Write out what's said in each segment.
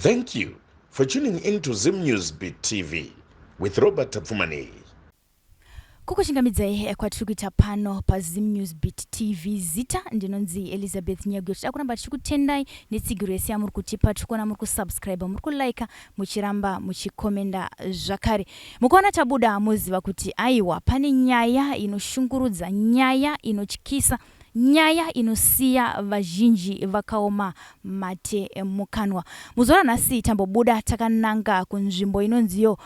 Thank you for tuning into Zim News Beat TV with Robert Tapfumani. Kukuchingamidza kwatiri kuita pano pa Zim News Beat TV zita ndinonzi Elizabeth Nyagoti takuramba tichikutendai netsigiro yese yamuri kutipa tikona muri kusubscribe muri kulike muchiramba muchikomenda zvakare mukaona tabuda muziva kuti aiwa pane nyaya inoshungurudza nyaya inotyisa nyaya inosiya vazhinji vakaoma mate mukanwa muzora nhasi tambobuda takananga kunzvimbo inonziyo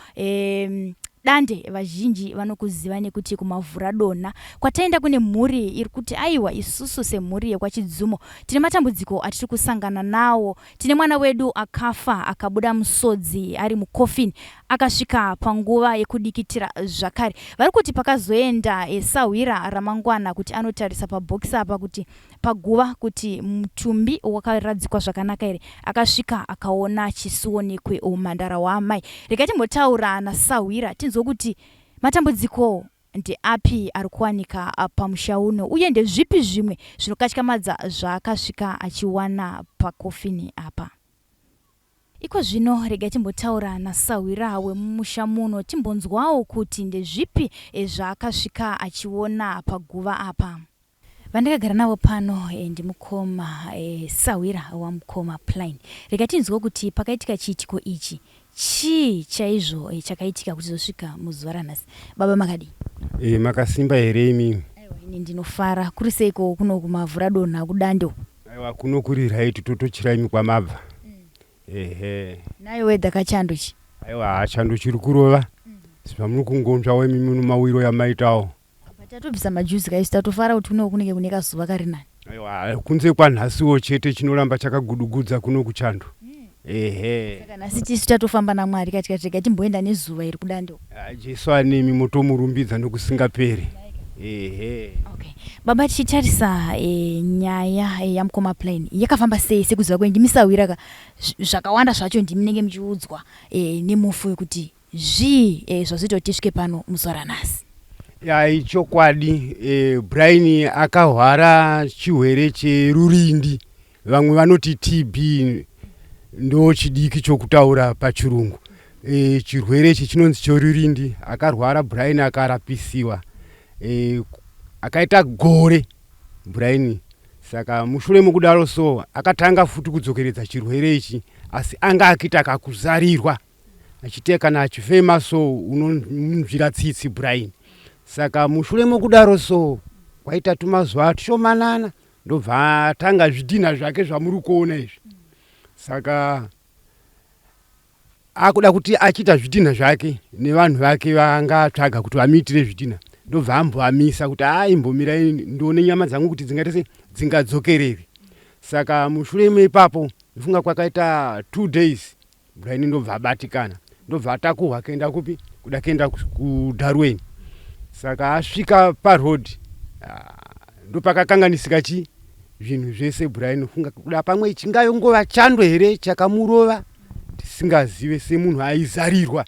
dande vazhinji vanokuziva nekuti kumavhura dona kwataenda kune mhuri iri kuti aiwa isusu semhuri yekwachidzumo tine matambudziko atiri kusangana nawo tine mwana wedu akafa akabuda musodzi ari mukofini akasvika panguva yekudikitira zvakare vari kuti pakazoenda sawira ramangwana kuti anotarisa pabhokisi apa kuti paguva kuti mutumbi wakaradzikwa zvakanaka here akasvika akaona chisuonekwe umhandara waamai regai timbotaura nasawira tinzwa kuti matambudziko ndeapi ari kuwanika pamusha uno uye ndezvipi zvimwe zvinokatyamadza zvaakasvika achiwana pakofini apa. Iko zvino regai timbotaura nasawira wemumusha muno timbonzwawo kuti ndezvipi zvaakasvika achiona paguva apa. Vandakagara navo pano ndimukoma sawira wamukoma Plain. Regai tinzwa kuti pakaitika chiitiko ichi chii chaizvo chakaitika kuti zosvika muzuva ranhasi. Baba makadi? Makasimba here imi? Aiwa ini ndinofara. Kuri seiko kuno kumavhura dona kudando? Aiwa kuno kuri right totochira imi kwamabva. Nayo wedha kachando chi? Aiwa chando chiri kurova. Zvamuri kungonzvawo imi muno mawiro yamaitawo. Tatobvisa majuzi kaisi tatofara kuti kuno kunenge kune kazuva kari nani. Aiwa kunze kwanhasiwo chete chinoramba chakagudugudza kuno kuchando. Saka nhasi tisu tatofamba naMwari katikati timboenda nezuva iri kudando. Jesu anemi motomurumbidza nokusingaperi. Okay. Baba tichitarisa nyaya yamukoma Plain yakafamba sei sekuziva kwenyu ndimisawira zvakawanda zvacho ndiminenge muchiudzwa nemufu kuti zvii zvazvito tisvike pano muzuva ranhasi. Ichokwadi Brian akahwara chirwere cherurindi vamwe vanoti TB ndo chidiki chokutaura pachirungu. Chirwere ichi chinonzi chorurindi akarwara Brian akarapisiwa akaita gore Brian saka mushure mukudaro so akatanga futi kudzokeredza chirwere ichi asi anga akita kakuzarirwa achitekana achifema so unonzvira tsitsi Brian saka mushure mukudaro so kwaita tumazuva tushomanana ndobva atanga zvidhina zvake zvamuri kuona izvi saka akuda kuti achita zvidhina zvake nevanhu vake vangatsvaga kuti vamuitire zvidhina ndobva amboamisa kuti imbomirai ndione nyama dzangu kuti dzingatese dzingadzokerere saka mushure meipapo ndifunga kwakaita 2 days Brian ndobva abatikana ndobva atakuhwa akaenda kupi kuda kuenda kuDarwen saka asvika paroad ndopakakanganisika chi zvinhu zvese Brian funga kuda pamwe chingayongova chando here chakamurova tisingazive semunhu aizarirwa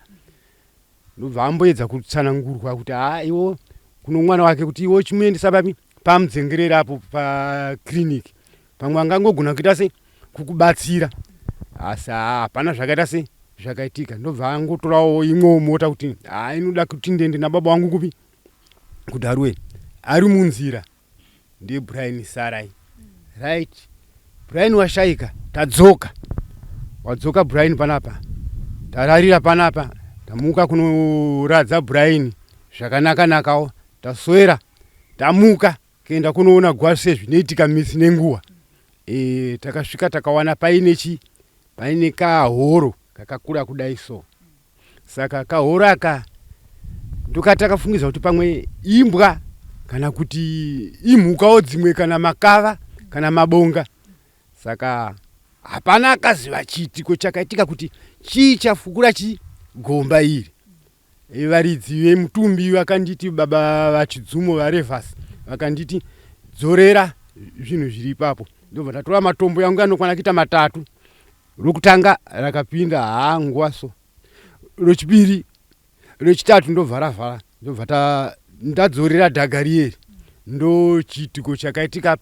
ndobva amboedza kutsanangurwa kuti iwo kuno mwana wake kuti iwo chimuendesa papi pamudzengerera apo paclinic pamwe angangogona kuita se kukubatsira asi hapana zvakaita se zvakaitika ndobva angotorawo imwewo mota kuti inoda kuti ndende nababa wangu kupi kuDarwen ari munzira ndiye Brian Sarai right. Brian washaika tadzoka wadzoka Brian panapa tararira panapa tamuka kunoradza Brian zvakanaka nakawo taswera tamuka kuenda kunoona gwase zvinoitika misi nenguva takasvika takawana paine kahoro kakakura kudai so saka kahoro aka ndokatakafungiza kuti pamwe imbwa kana kuti imhukawo dzimwe kana makava kana mabonga saka hapana akaziva chiitiko chakaitika kuti chii chafukura chigomba iri. Varidzi vemutumbi vakanditi baba vachidzumo varevhasi vakanditi dzorera zvinhu zviri ipapo ndobva tatora matombo yangu anokwana kuita 3 rokutanga rakapinda nguva so rochipiri rochitatu ndobva ravhara ndobva ndadzorera dhagarieri ndo chiitiko chakaitika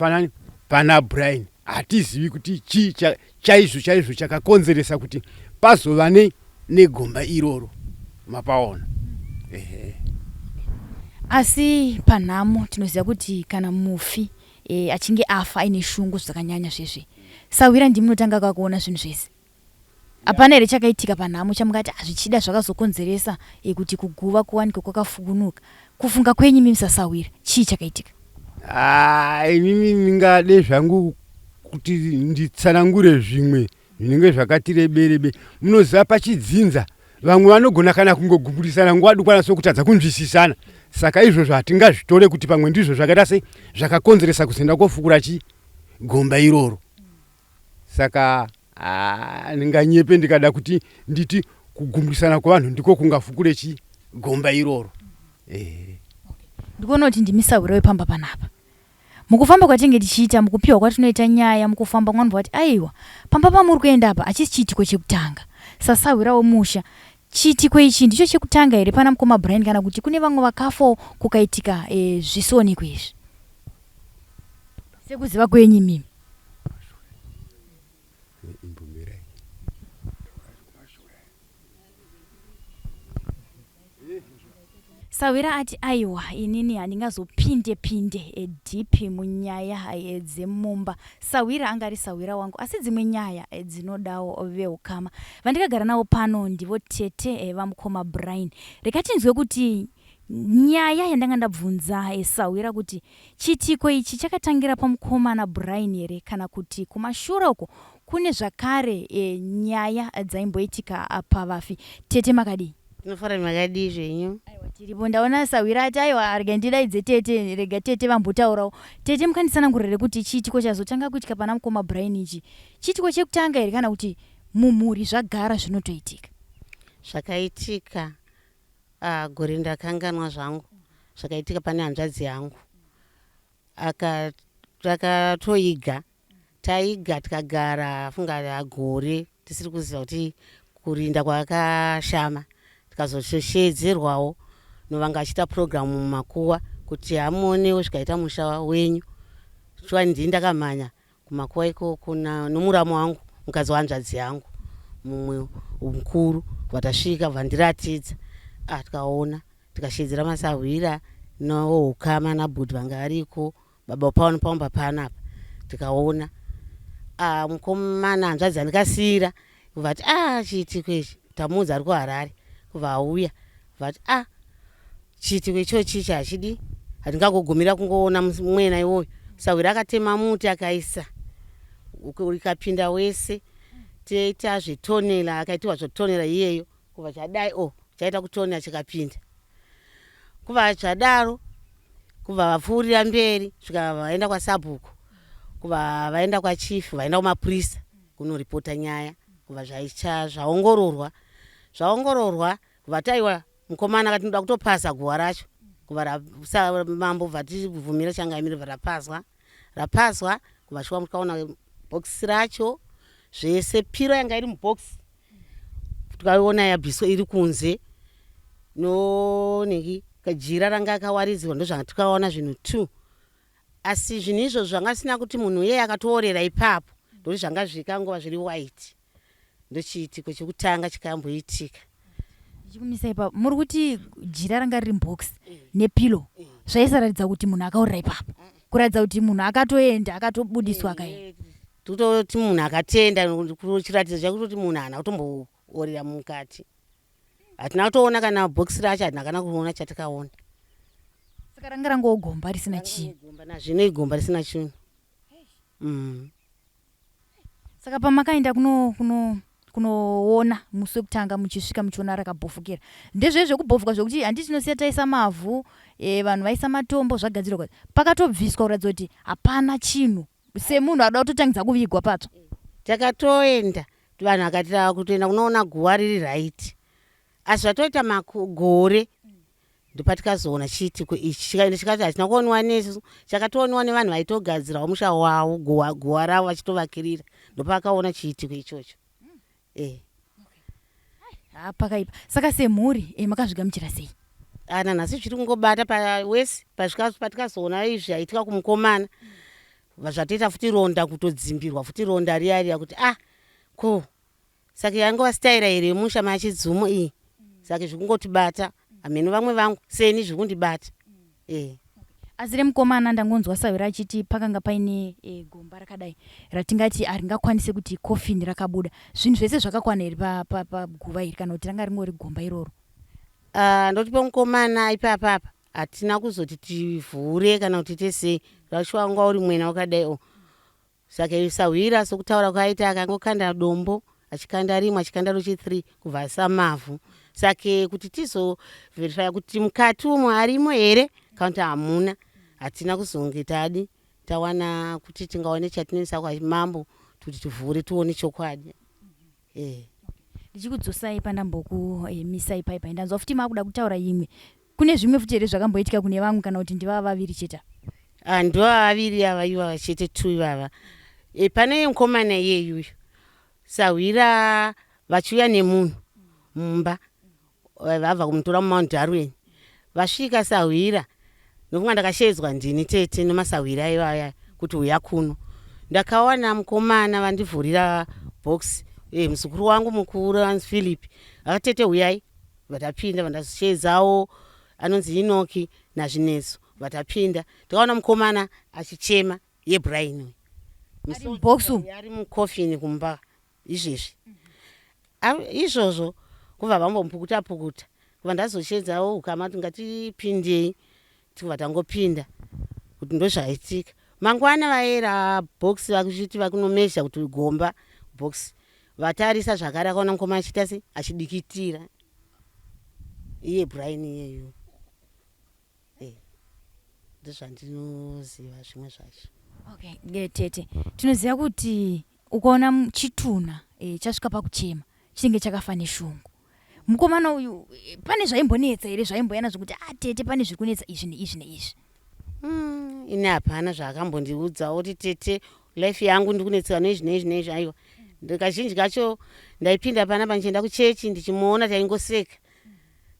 pana Brian hatizivi kuti chii chaizvo chakakonzeresa kuti pazova negomba iroro mapaona. Asi panhamo tinoziva kuti kana mufi achinge afa aine shungu zvakanyanya zvezve, Sawira ndimunotanga kakuona zvinhu zvese. Hapana here chakaitika panhamo chamukati zvichida zvakazokonzeresa kuti kuguva kuwanikwe kwakafukunuka? Kufunga kwenyu mimi Sawira, chii chakaitika? Inini ndingade zvangu kuti nditsanangure zvimwe zvinenge zvakati reberebe. Munoziva pachidzinza vamwe vanogona kana kungoguburisana nguva dukwana sokutadza kunzwisisana. Saka izvozvo hatingazvitore kuti pamwe ndizvo zvakaita sei zvakakonzeresa kuzoenda kofukura gomba iroro. Saka ndinganyepe ndikada kuti nditi kugumbisana kwavanhu ndiko kungafukure gomba iroro. Ndikuona kuti ndimi Sawira wepamba panapa. Mukufamba kwatinge tichiita, mukupiwa kwatinoita nyaya, mukufamba mwanobva kuti aiwa pamba pamuri kuenda apa achisi chiitiko chekutanga. Sawira womusha, chiitiko ichi ndicho chekutanga here pana mukoma Brian kana kuti kune vamwe vakafa kukaitika zvisoneko izvi? Sekuziva kwenyu mimi. Sawira ati aiwa inini handingazopinde deep munyaya dzemumba. Sawira angari Sawira wangu, asi dzimwe nyaya dzinodawo veukama. Vandikagara navo pano ndivo tete vamukoma Brian. Rekatinzwe kuti nyaya yandanga ndabvunza Sawira kuti chiitiko ichi chakatangira pamukomana Brian here kana kuti kumashure uko kune zvakare nyaya dzaimboitika pavafi. Tete makadii? Tinofara makadii zvenyu? Aiwa tiripo, ndaona Sawira ati aiwa rega ndidaidze tete, rega tete vambotaurawo. Tete mukanditsanangurire kuti chiitiko chazotanga kuitika pana mukoma Brian ichi chiitiko chekutanga here kana kuti mumhuri zvagara zvinotoitika? Zvakaitika gore ndakanganwa zvangu, zvakaitika pane hanzvadzi yangu. Takatoiga tikagara funga gore tisiri kuziva kuti kurinda kwakashama. Tikazoshedzerwawo novanga achiita programu mumakuwa kuti hamuonewo zvikaita musha wenyu. Shuwa ndini ndakamhanya kumakuwa ikoko nomuramu wangu, mukadzi wahanzvadzi yangu mumwe mukuru, vatasvika vandiratidza. Tikaona tikashedzera maSawira noukama nabhudhi vanga ariko, baba pano pamba panapa. Tikaona mukomana hanzvadzi andikasiyira kuvati chiitiko ichi tamuudza ari kuHarare kuva auya vati chiitiko icho chichi hachidi, handingagogumira kungoona mwena iwoyo. Sawira akatema muti akaisa ikapinda wese, teita zvetonera, akaitiwa zvetonera iyeyo kuva chadai chaita kutonera chikapinda. Kuva zvadaro kuva vapfuurira mberi svika vaenda kwaSabhuku, kuva vaenda kwachifu, vaenda kumapurisa kunoripota nyaya kuva zvaongororwa kuva taiwa mukomana akati ndoda kutopasa guwa racho kuva mambo vativhumira changamire rapaswa kuva shuwa mukaona bhokisi racho zvese, piro yanga iri mubhokisi tukaona yabviswa iri kunze noneki kajira ranga akawaridzirwa, ndozvanga tukaona zvinhu 2. Asi zvinhu izvo zvanga sina kuti munhu yeye akatoorera ipapo, ndokuti zvanga zvikangova zviri white. Ndochiitiko chekutanga chikamboitika. Ndichikumisa ipapo muri kuti jira ranga riri mubhokisi nepilo zvaisaratidza kuti munhu akaorera ipapo, kuratidza kuti munhu akatoenda akatobudiswa kai? Tototi munhu akatenda, chiratidzo chakuti munhu haana kutomboorera mukati. Hatina kutoona kana bhokisi racho, hatina kana kuona chatikaona. Saka ranga rangowo gomba risina chinhu. Nazvino igomba risina chinhu. Saka pamakaenda kunoona musi wekutanga muchisvika muchiona rakabhofukira, ndezvezvo kubhofuka zvokuti handiti tinosiya taisa mavhu vanhu vaisa matombo zvagadzirwa pakatobviswa kuratidza kuti hapana chinhu, semunhu ada kutotangidza kuvigwa patsva? Takatoenda vanhu akatira kutoenda kunoona guwa riri raiti, asi zvatoita makore ndopatikazoona chiitiko ichi. Chikati hatina kuoniwa nesu, chakatooniwa nevanhu vaitogadzirawo musha wavo, guwa ravo vachitovakirira, ndopakaona chiitiko ichocho. Pakaipa. Saka semhuri makazvigamuchira sei? Nanhasi zviri kungobata pawese patikazoona izvi zvaitika kumukomana, zvatoita futi ronda kutodzimbirwa futi ronda riya kuti ko saka yangova staira here yemusha machidzimu iyi saka zvikungotibata hamene vamwe vangu seni zvikundibata azire mukomana ndangonzwa Sawira achiti pakanga paine gomba rakadai ratingati haringakwanise kuti kofini rakabuda. Zvinhu zvese zvakakwana here paguva iri kana kuti ranga ringori gomba iroro? Ndoti pamukomana ipapapa hatina kuzoti tivhure kana kuti tesei, zvashuwa wanga uri mwena wakadai. Saka Sawira sokutaura kwaita akangokanda dombo achikanda rimwe achikanda ruchi3 kubva samavhu. Saka kuti tizoverifya kuti mukati umo harimo here kana kuti hamuna, hatina kuzonge tadi tawana kuti tingaone chatinoisa kwamambo kuti tivhure tione chokwadi. Ndichikudzosai pandambokumisa ipaipa ndanzwa futi makuda kutaura imwe. Kune zvimwe futi here zvakamboitika kune vamwe kana kuti ndiva vaviri chete? Ndiva vaviri ava ivava chete 2 ivava. Pane mukomana iyeyu Sawira vachiuya nemunhu mumba vabva kumutora muMount Darwin. Vasvika Sawira nofunga ndakashedzwa ndini tete nemasawira ivaya kuti uya kuno. Ndakawana mukomana vandivhurira box muzukuru wangu mukuru anzi Philip akatete uyai, vatapinda vandashedzawo anonzi Inoki nazvineso vatapinda. Ndakaona mukomana achichema yeBrain ari mukofini kumba izvezvi. Izvozvo kubva vambomupukuta pukuta kubva ndazoshedzawo ukamati ngatipindei tikubva tangopinda kuti ndozvaitika. Mangwana vaera box vakuchiti vakunomezha kuti gomba box vatarisa zvakare akaona mukomana achiita se achidikitira iye Brian iyeyo. Ndozvandinoziva zvimwe zvacho. Okay, tete tinoziva kuti ukaona chituna chasvika pakuchema chinenge chakafa neshungu. Mukomana uyu pane zvaimbonetsa here zvaimboyana zvokuti tete pane zviri kunetsa izvi neizvi neizvi? Ine hapana zvaakambondiudza kuti tete life yangu ndikunetseka neizvi neizvi neizvi. Aiwa kazhinji kacho ndaipinda panapa ndichienda kuchechi ndichimuona taingoseka.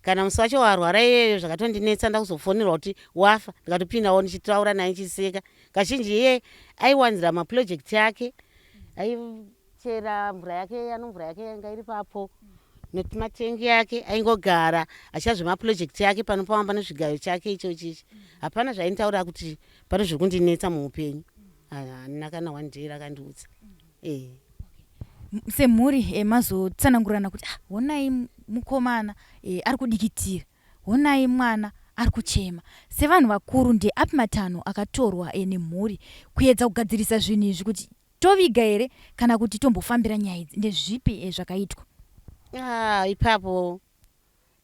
Kana musi wacho warwara iyeyo zvakatondinetsa ndakuzofonerwa kuti wafa ndikatopindawo ndichitaura naye nchiseka. Kazhinji iye aiwanzira maproject yake, aichera mvura yake mvura yake yanga iri papo noti matengi yake aingogara achiita zvemaproject yake panopamba nezvigayo chake ichochichi. Hapana zvainitaura kuti pane zviri kundinetsa muupenyu. Handina kana one day rakandiudza. Semhuri mazotsanangurana kuti honai mukomana ari kudikitira, honai mwana ari kuchema. Sevanhu vakuru ndeapi matanho akatorwa nemhuri kuedza kugadzirisa zvinhu izvi kuti toviga here kana kuti tombofambira nyaya idzi? Ndezvipi zvakaitwa? Ipapo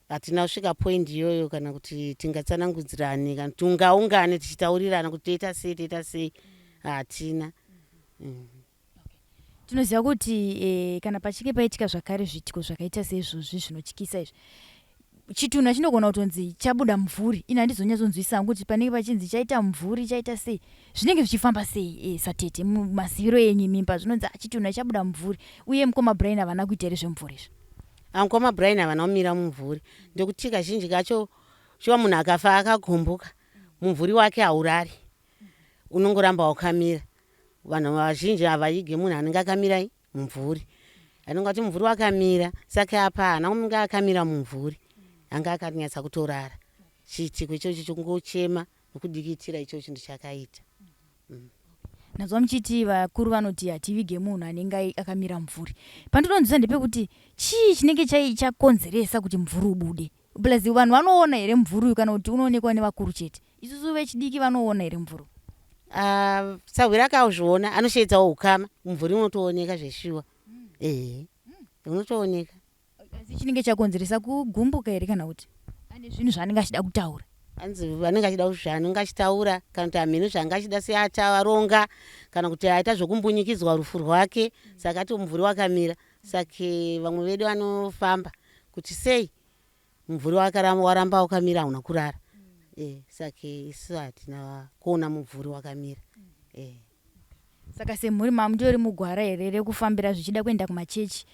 hatina kusvika point iyoyo kana kuti tingatsanangudzirane kana tungaungane tichitaurirana kuti toita sei hatina. Tinoziva kuti kana pachinge paitika zvakare zviitiko zvakaita seizvozvi zvinotyisa izvi, chituna chinogona kutonzi chabuda mvuri. Ina handizonyatsokunzwisisa kuti panenge pachinzi chaita mvuri chaita sei, zvinenge zvichifamba sei satete mumaziviro enyu mimba zvinonzi chituna chabuda mvuri? Uye mukoma Brian havana kuita here zvemvuri izvi? Mukoma Brian havana kumira mumvuri ndekuti kazhinji kacho shuwa munhu akafa akagumbuka mumvuri wake haurari, unongoramba wakamira. Vanhu vazhinji havaige munhu anenge akamira mumvuri, anenge ati mumvuri wakamira. Saka apa haana kunge akamira mumvuri, anga akanyatsa kutorara. Chiitiko ichochi chokungochema nokudikitira ichochi ndichakaita. Nazwa muchiti vakuru vanoti hativige munhu anenge akamira mumvuri. Pandinonzwisa ndepekuti chii chinenge chakonzeresa kuti mumvuri ubude? Plazi vanhu vanoona here mumvuri uyu kana kuti unoonekwa nevakuru chete? Isusu vechidiki vanoona here mumvuri? Sawira akazviona anoshedzawo ukama, mumvuri unotooneka zveshuwa. Unotooneka. Asi chinenge chakonzeresa kugumbuka here kana kuti ane zvinhu zvaanenge achida kutaura? Anzi vanenge achida zvaanenge achitaura kana kuti hamene zvanga achida seataronga kana kuti aita zvokumbunyikidzwa rufu rwake, saka ati mumvuri wakamira. Saka vamwe vedu vanofamba kuti sei mumvuri waramba wakamira hauna kurara. Saka isu hatina kuona mumvuri wakamira. Saka semhuri mamundori mugwara here rekufambira zvichida kuenda kumachechi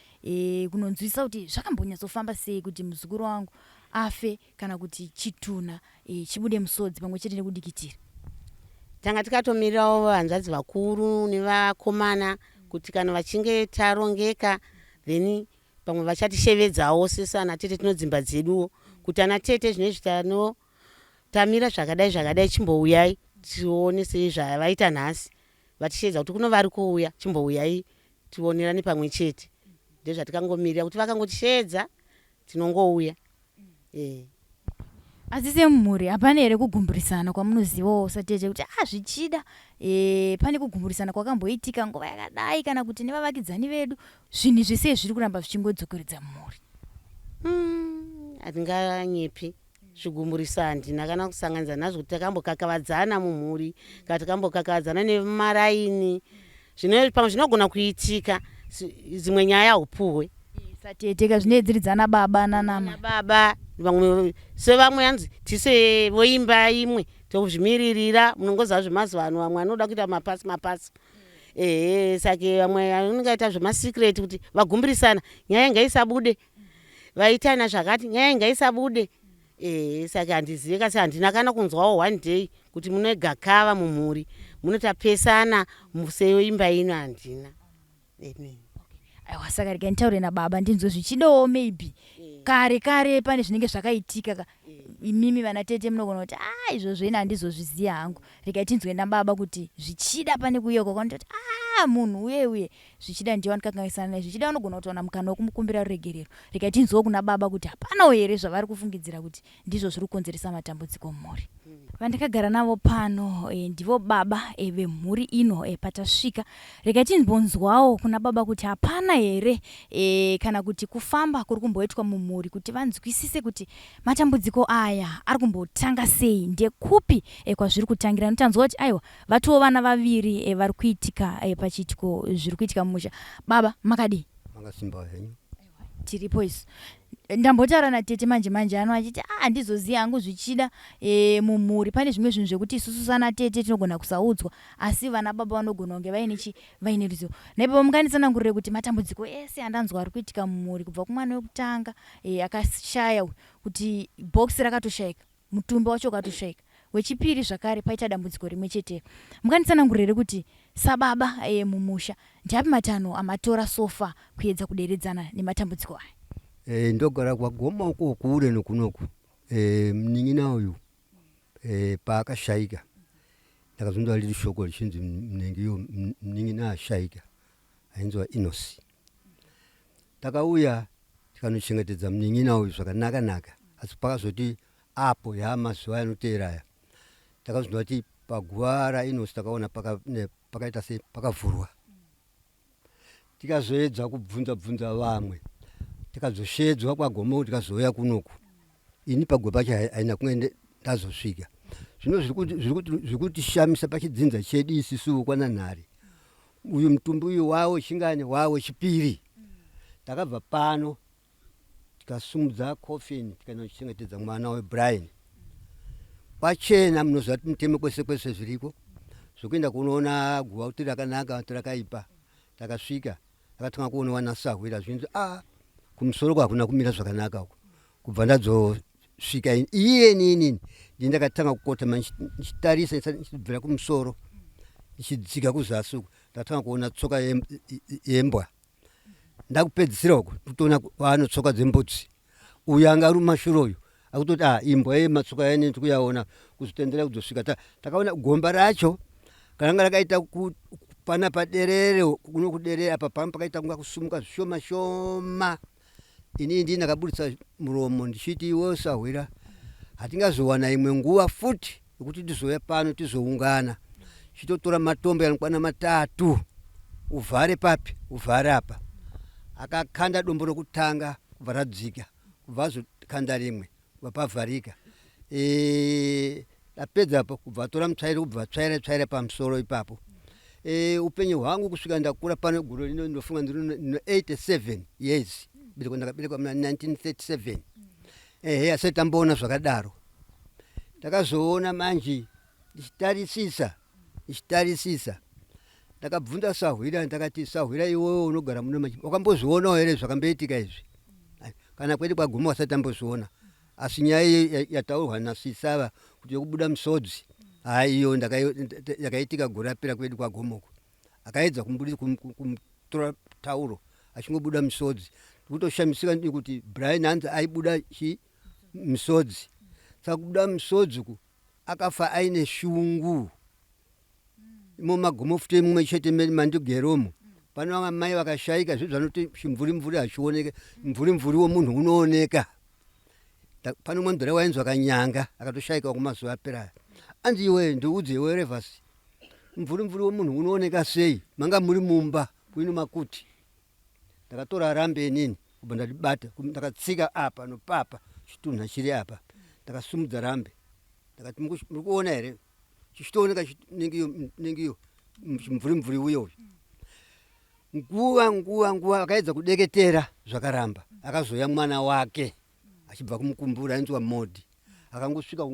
kunonzwisa kuti zvakambonyatsofamba sei kuti muzukuru wangu afe kana kuti chituna chibude musodzi pamwe chete nekudikitira? Tanga tikatomirawo vanzvadzi vakuru nevakomana kuti kana vachinge tarongeka then pamwe vachatishevedzavo sesu ana tete tinodzimba dzeduwo kuti ana tete zvinezvi tamira zvakadai chimbouyai tione sezvavaita nhasi vatisheedza kuti kuno vari kuuya chimbouyai tionerane pamwe chete ndezvatikangomirira kuti vakangotisheedza tinongouya. asi semumhuri hapana here kugumburisana kwamunozivawo satete kuti zvichida pane kugumburisana kwakamboitika nguva yakadai kana kuti nevavakidzani vedu zvinhu izvi sei zviri kuramba zvichingodzokeredza mumhuri? hatinganyepi zvigumburisa handina kana kusanganisa nazvo kuti takambokakavadzana mumhuri kana takambokakavadzana nemaraini pamwe zvinogona kuitika dzimwe nyaya upuhwe satete kazvinedzeridzana baba nanama baba vamwe sevamwe hanzi tise voimba imwe tozvimiririra munongoziva zvemazuva ano vamwe anoda kuita mapasi sake vamwe anongaita zvemasikireti kuti vagumburisana nyaya ngaisabude vaitana zvakati nyaya ngaisabude saka handizive kasi handina kana kunzwawo one day kuti munogakava mumhuri munotapesana seimba ino handina. aiwa saka rega nditaure nababa ndinzwe zvichidawo maybe kare pane zvinenge zvakaitika imimi vana tete munogona kuti izvozvo ina handizozviziva hangu rega tinzwe nababa kuti zvichida pane kuyeko kwanototi munhu uye zvichida ndiye wandikakanganisana naye zvichida vanogona kutowana mukana wokumukumbira ruregerero rega tinzwewo kuna baba kuti hapanawo here zvavari kufungidzira kuti ndizvo zviri kukonzeresa matambudziko mumhuri. Vandakagara navo pano ndivo baba vemhuri ino patasvika rega timbonzwawo kuna baba kuti hapana here kana kuti kufamba kuri kumboitwa mumhuri kuti vanzwisise kuti matambudziko aya ari kumbotanga sei ndekupi kwazviri kutangira. Notanzwa kuti aiwa vatiwo vana vaviri vari kuitika pachiitiko zviri kuitika mumusha. Baba makadii? Makasimba henyu. Tiripo isu ndambotaura natete manje ano achiti handizoziva hangu zvichida mumhuri pane zvimwe zvinhu zvekuti isusu sana tete tinogona kusaudzwa asi vana baba vanogona kunge vaine ruzivo. Naipapa mungandisanangurire kuti matambudziko ese andanzwa ari kuitika mumhuri kubva kumwana wekutanga akashaya kuti bhokisi rakatoshayika mutumbi wacho ukatoshayika wechipiri zvakare paita dambudziko rimwe chetero. Mungandisanangurire kuti sababa mumusha ndiapi matanho amatora sofa kuedza kuderedzana nematambudziko aya? Ndogara kwagoma uko kure nokunoku mnin'ina uyu paakashayika ndakazonzwa riri shoko richinzi mningiyo mnin'ina ashayika ainzwa Inosi. Takauya tikanochengetedza mnin'ina uyu zvakanaka asi pakazoti apo mazuva anoteera aya takazonzwa kuti paguva raInosi takaona pakaita sei pakavhurwa. Tikazoedza kubvunza vamwe tikazoshedzwa kwagoma kuti tikazouya kunoku ini pagwe pacho haina kunge ndazosvika. Zvino zviri kutishamisa pachidzinza chedu isusu kwananhare uyu mutumbi uyu wawo chingani wawo chipiri. Takabva pano tikasumudza coffin tikanochengetedza mwana weBrian pachena munoziva kuti mutemo kwese zviriko zvokuenda kunoona guva kuti rakanaka tirakaipa. Takasvika takatanga kuonewa nasahwira zvinzi kumusoro kwakuna kumira zvakanaka uko kubva ndadzosvika inini ndakatanga kukotama ndichitarisa ndichibvira kumusoro ndichidzika kuzasi uko ndatanga kuona tsoka yembwa. Ndakupedzisira uko totoona wano tsoka dzembudzi uyu anga ari mumashure uyu akutoti imbwa yematsoka yene tikuyaona kuzotendera kudzosvika takaona gomba racho kananga rakaita pana paderere kuno kuderere apa pamwe pakaita kunga kusumuka zvishoma. Ini ndakabudisa muromo ndichiti iwe sahwira hatingazowana imwe nguva futi yekuti tizouya pano tizoungana chitotora matombo anokwana 3 uvhare papi uvhare apa. Akakanda dombo rokutanga kubva radzika kubva azokanda rimwe kubva pavharika. Apedza apo kubva atora mutsvairo kubva tsvaira pamusoro ipapo. Upenyu hwangu kusvika ndakura pano guru rino ndinofunga ndino 87 years ndakaberekwa muna 1937. Asati tamboona zvakadaro. Takazoona manje ndichitarisisa ndakabvunza sahwira ndakati sahwira iwewe unogara muno wakambozvionawo here zvakamboitika izvi? Kana kwete kwaguma wasati tambozviona asi nyaya yataurwa nasisava kuti yokubuda musodzi iyo yakaitika gore rapera kwedu kwagomoko akaedza kumtora tauro achingobuda misodzi kutoshamisika ndi kuti Brian Hanza aibuda misodzi saka kubuda misodzi ku akafa aine shungu magomo futi mumwe chete mandigeromo pano amai vakashaika zvinhu zvanoti chimvuri hachioneke mvuri womunhu unooneka pano mwanzora wainzwa kanyanga akatoshaika kumazuva apera anzi iwe ndiudze iwe Revers mvuri womunhu unooneka sei manga muri mumba kuino makuti ndakatora rambe nini kubva ndalibata ndakatsika apa nopapa chitunha chiri apa ndakasumudza rambe ndakati muri kuona here chichitooneka ningiyo mvuri uyo nguva akaedza kudeketera zvakaramba akazoya mwana wake achibva kumukumbura ainzwa Modi akangosvika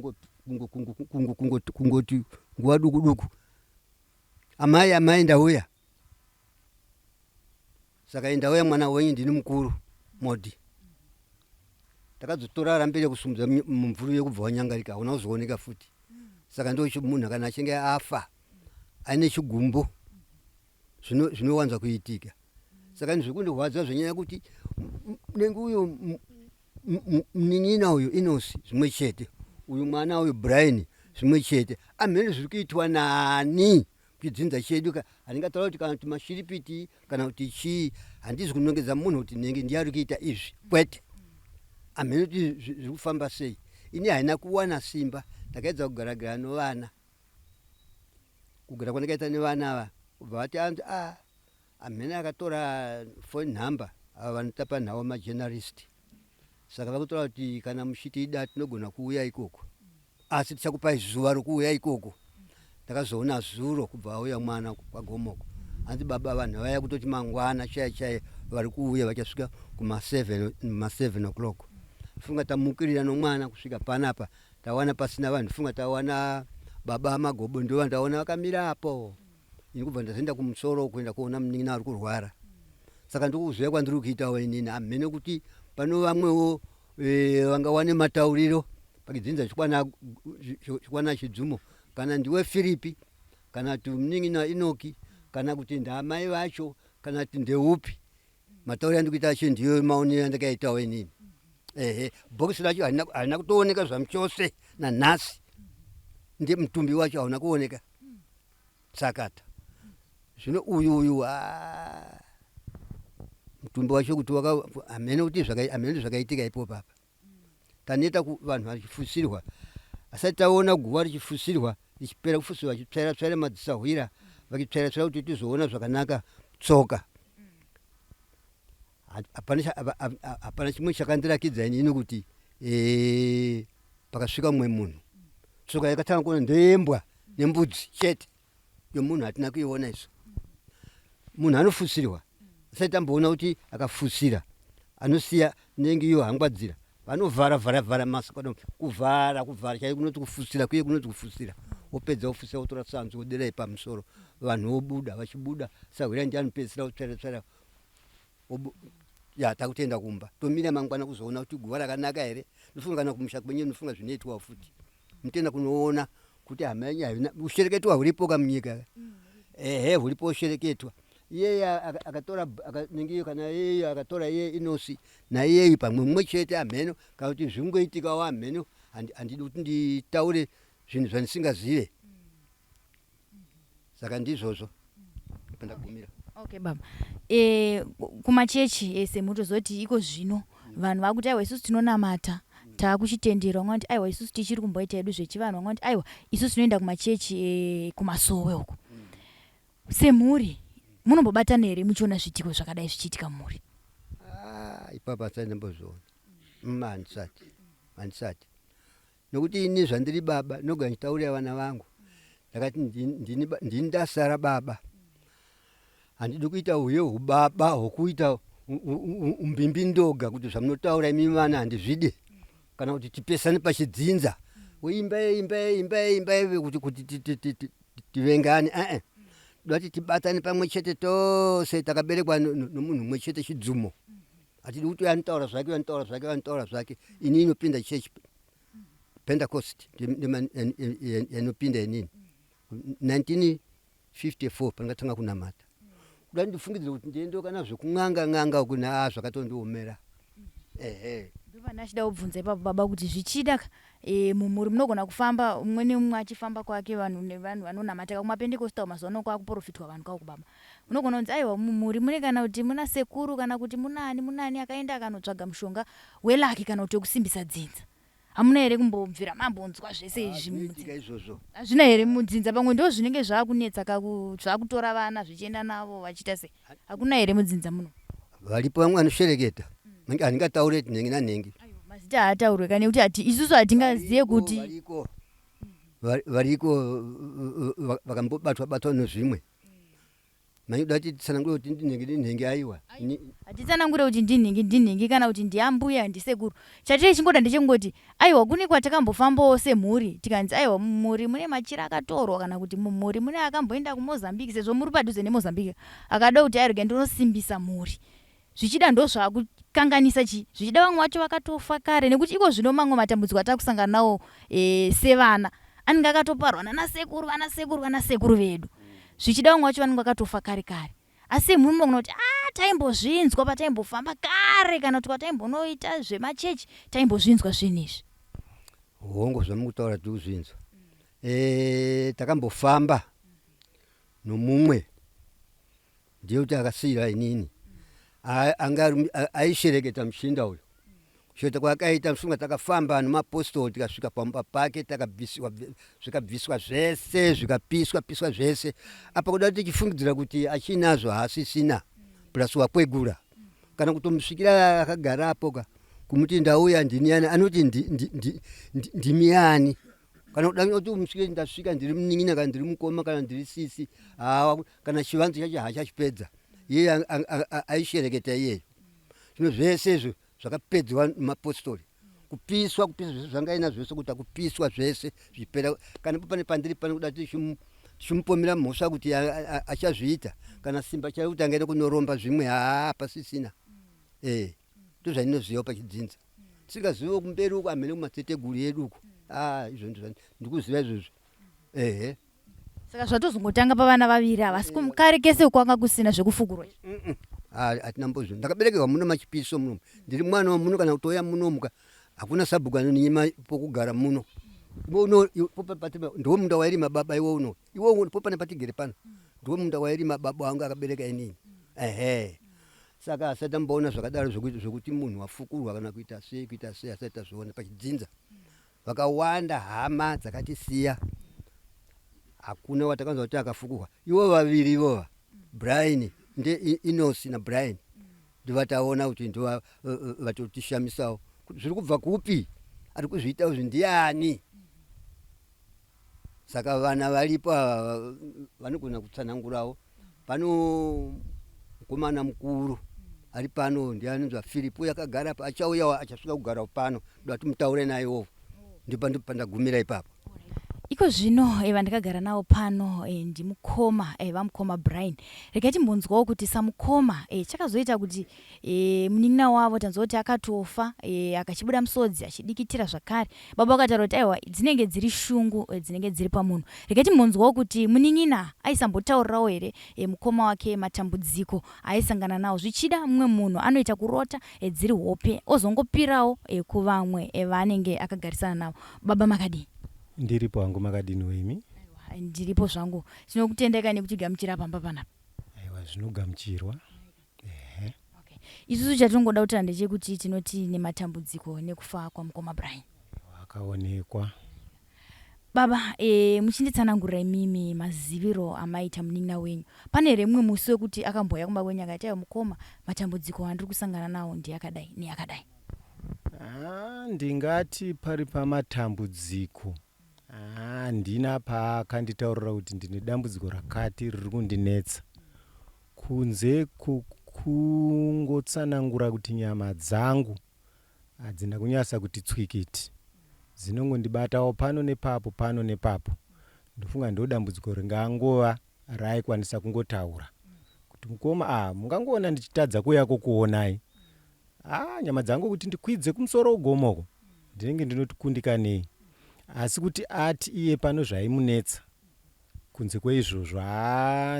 kungoti nguva duku amai ndauya saka ndauya mwana wenyu ndini mukuru Modi ndakazotora rambere kusumudza mumvuri yekubva wanyangarika hauna kuzooneka futi saka ndo munhu kana achinge afa aine chigumbo zvinowanza kuitika saka ndizvikundirwadza zvenyaya kuti nenge uyo mnin'ina uyu Inosi zvimwe chete uyu mwana uyu Brian zvimwe chete amhene zviri kuitwa nani kuchidzinza chedu handingataura kuti kana kuti mashiripiti kana kuti chii handizi kunongedza munhu kuti nenge ndiyari kuita izvi kwete amhene kuti zviri kufamba sei ini haina kuwana simba ndakaedza kugaragara novana kugara kwandakaita nevana ava kubva vati anzi amhene akatora phone number ava vanotapa nhau majournalist saka vakutora kuti kana muchitiida tinogona kuuya ikoko asi tichakupai zuva rokuuya ikoko ndakazoona zuro kubva auya mwana kwagomoko hanzi baba vanhu vaya kutoti mangwana chaiye vari kuuya vachasvika kuma7 o'clock funga tamukirira nomwana kusvika panapa tawana pasina vanhu funga tawana baba Magobo ndo vandaona vakamira apo ini kubva ndazoenda kumusoro kuenda kuona munin'ina ari kurwara saka ndikuziva kwandiri kuitawo inini amhene kuti pano vamwewo vangawane matauriro pakidzinza chikwana chidzumo kana ndiwe Filipi kana kuti munin'ina Inoki kana kuti ndamai vacho kana kuti ndeupi matauriro andikuita acho ndiyo maonero andakaitawo inini bhokisi racho harina kutooneka zvamuchose nanhasi ndi mutumbi wacho hauna kuoneka sakata zvino uyu mutumbi wacho kuti amene kuti amene zvakaitika ipo papa taneta vanhu vachifusirwa asati taona guva richifusirwa richipera kufusirwa vachitsvaira madzisahwira vachitsvaira kuti tizoona zvakanaka tsoka hapana chimwe chakandirakidza inini kuti pakasvika mumwe munhu tsoka yakatanga kuona ndembwa nembudzi chete yomunhu hatina kuiona iso munhu anofusirwa asati tamboona kuti akafusira anosiya nenge iyo hangwadzira vanovhara masa kuvhara chai kunoti kufusira kuye kunoti kufusira opedza ofusira otora sanzu oderai pamusoro vanhu vobuda vachibuda sahwira ndi anopedzisira kutsvaira takutenda kumba tomira mangwana kuzoona kuti guva rakanaka here nofunga kana kumusha kwenye nofunga zvinoitwa futi mutenda kunoona kuti hama yanyu ushereketwa huripo kamunyika huripo ushereketwa iyeye akatora ningiyo kana yeye akatora yeye Inosi na yeye pamwe mumwe chete amheno kana kuti zvingoitikawo amheno handidi kuti nditaure zvinhu zvandisingazive saka ndizvozvo pandagumira. Okay baba, kumachechi ese mutozoti iko zvino vanhu vakuti aiwa isusu tinonamata takuchitendera vamwe vati aiwa isusu tichiri kumboita edu zvechivanhu vamwe vati aiwa isusu tinoenda kumachechi kumasowe uko semhuri munombobatana here muchiona zvitiko zvakadai zvichiitika mhuri? Ipapa hasati ndambozviona handisati nokuti ini zvandiri baba ndinogona ndichitaurira vana vangu ndakati ndini ndasara baba handidi kuita uye hubaba hwokuita umbimbi ndoga kuti zvamunotaura imi vana handizvide kana kuti tipesane pachidzinza imbai kuti tivengane dati tibatane pamwe chete tose takaberekwa nomunhu mumwe chete chidzumo hatidi kuti anotaura zvake ini inopinda church Pentecost yanopinda inini 54 pandakatanga kunamata kuda ndifungidzira kuti ndiendo kana zvekung'anga kuna zvakatondiomera ndopana achida kubvunza ipapo baba kuti zvichida mumuri munogona kufamba umwe achifamba kwake vanhu nevanhu vanonamataka kumapendikosta mazuva kwakuprofitwa vanhu kwako baba unogona kunzi aiwa mumuri mune kana kuti muna sekuru kana kuti munani akaenda akanotsvaga mushonga welaki kana kuti wekusimbisa dzinza hamuna here kumbobvira mambonzwa zvese izvi izvozvo hazvina here mudzinza pamwe ndo zvinenge zvaakunetsa zvakutora vana zvichienda navo vachiita sei hakuna here mudzinza muno varipo vamwe vanoshereketa handingataure nhengi nanhengi mazita haataurwe kane kuti hati isusu hatingaziye kuti variko vakambobatwa nezvimwe manyoda kuti tsanangure kuti ndinhengi aiwa hatitsanangure kuti ndinhengi kana kuti ndiambuya ndisekuru chatiri chingoda ndechingoti aiwa kune kwatakambofambawo semhuri tikanzi aiwa mumuri mune machira akatorwa kana kuti mumuri mune akamboenda kumozambiki sezvo muri padhuze nemozambiki akada kuti airege ndinosimbisa mhuri zvichida ndo zvakukanganisa zvichida vamwe vacho vakatofa kare nekuti iko zvino mamwe matambudziko atakusangana nawo sevana anenge akatoparwa vanasekuru vedu zvichida vamwe vacho vanenge vakatofa kare asi munhu munogona kuti taimbozvinzwa pataimbofamba kare kana kuti pataimbonoita zvemachechi taimbozvinzwa zvinhu izvi hongo zvamukutaura tikuzvinzwa takambofamba nomumwe ndiye kuti akasiyira inini aishereketa mushinda uyo kushoto kwakaita musunga takafamba nemapostori tikasvika pamba pake zvikabviswa zvese zvikapiswa zvese apa kuda kuti tichifungidzira kuti achinazvo haasisina plus wakwegura kana kutomusvikira akagarapo kumuti ndauya ndiniani anoti ndimiani kana kuda kuti umusvikire ndasvika ndiri munin'ina kana ndiri mukoma kana ndiri sisi kana chivanzo chacho hachachipedza iye aishereketa iyeyo zvino zvese izvo zvakapedzwa nemapostori kupiswa zvangaina zvese kuti akupiswa zvese zvipera kana pane pandiri pane kuda kuti chimpomera mhosva kuti achazviita kana simba chayo kuti angaenda kunoromba zvimwe pasisina ndozvandinoziva pachidzinza tisingaziviwo kumberi uko amene kumatseteguri edu uko izvo ndikuziva izvozvo saka zvatozongotanga pavana vaviri ava asi kare kese kwanga kusina zvekufukurwa hatina mbozvo ndakaberekerwa muno machipiso muno ndiri mwana wamuno kana kutoya munomuka hakuna sabhuku anonyima pokugara muno ndiwo munda wairima baba iwo popane patigere pano ndiwo munda wairima baba wangu akabereka inini saka asati amboona zvakadaro zvokuti munhu wafukurwa kana kuita sei asati azviona pachidzinza vakawanda hama dzakatisiya hakuna watakanzwa kuti akafukurwa ivo vaviri ivova Brian Inosi na Brian ndivataona kuti ndo vatotishamisawo zviri kubva kupi ari kuzviita izvi ndiani saka vana varipo vanogona kutsanangurawo pano mukomana mukuru ari pano ndianonzwa Philip yakagara pa achauya achasvika kugara pano ndati mutaure naye ndipo ndipandagumira ipapo iko zvino vandakagara navo pano ndimukoma vamukoma Brian regai timbonzwawo kuti samukoma chakazoita kuti munin'ina wavo tanzwa kuti akatofa akachibuda musodzi achidikitira zvakare baba vakataura kuti aiwa dzinenge dziri shungu dzinenge dziri pamunhu regai timbonzwawo kuti munin'ina aisambotaurirawo here mukoma wake matambudziko aisangana nawo zvichida mumwe munhu anoita kurota dziri hope ozongopirawo kuvamwe vaanenge akagarisana navo baba makadini ndiripo hangu makadini weimi ndiripo zvangu tinokutendeka nekutigamuchira pamba panapa aiwa zvinogamuchirwa okay. isusu chatingoda kutaura ndechekuti tinoti nematambudziko nekufa kwamukoma Brian akaonekwa baba muchinditsanangurira imimi maziviro amaita munin'ina wenyu pane here mumwe musi wekuti akamboya kumba kwenyu akati aiwa mukoma matambudziko andiri kusangana nawo ndiyakadai neyakadai ndingati pari pamatambudziko handina paakanditaurira kuti ndine dambudziko rakati riri kundinetsa kunze kungotsanangura kuti nyama dzangu hadzina kunyasa kuti tswikiti dzinongondibatawo pano nepapo ndofunga ndo dambudziko ringangova raikwanisa kungotaura kuti mukoma mungangoona ndichitadza kuyako kuonai nyama dzangu kuti ndikwidze kumusoro ugomoko ndinenge ndinoti kundikanei asi kuti ati iye pano zvaimunetsa kunze kweizvozvo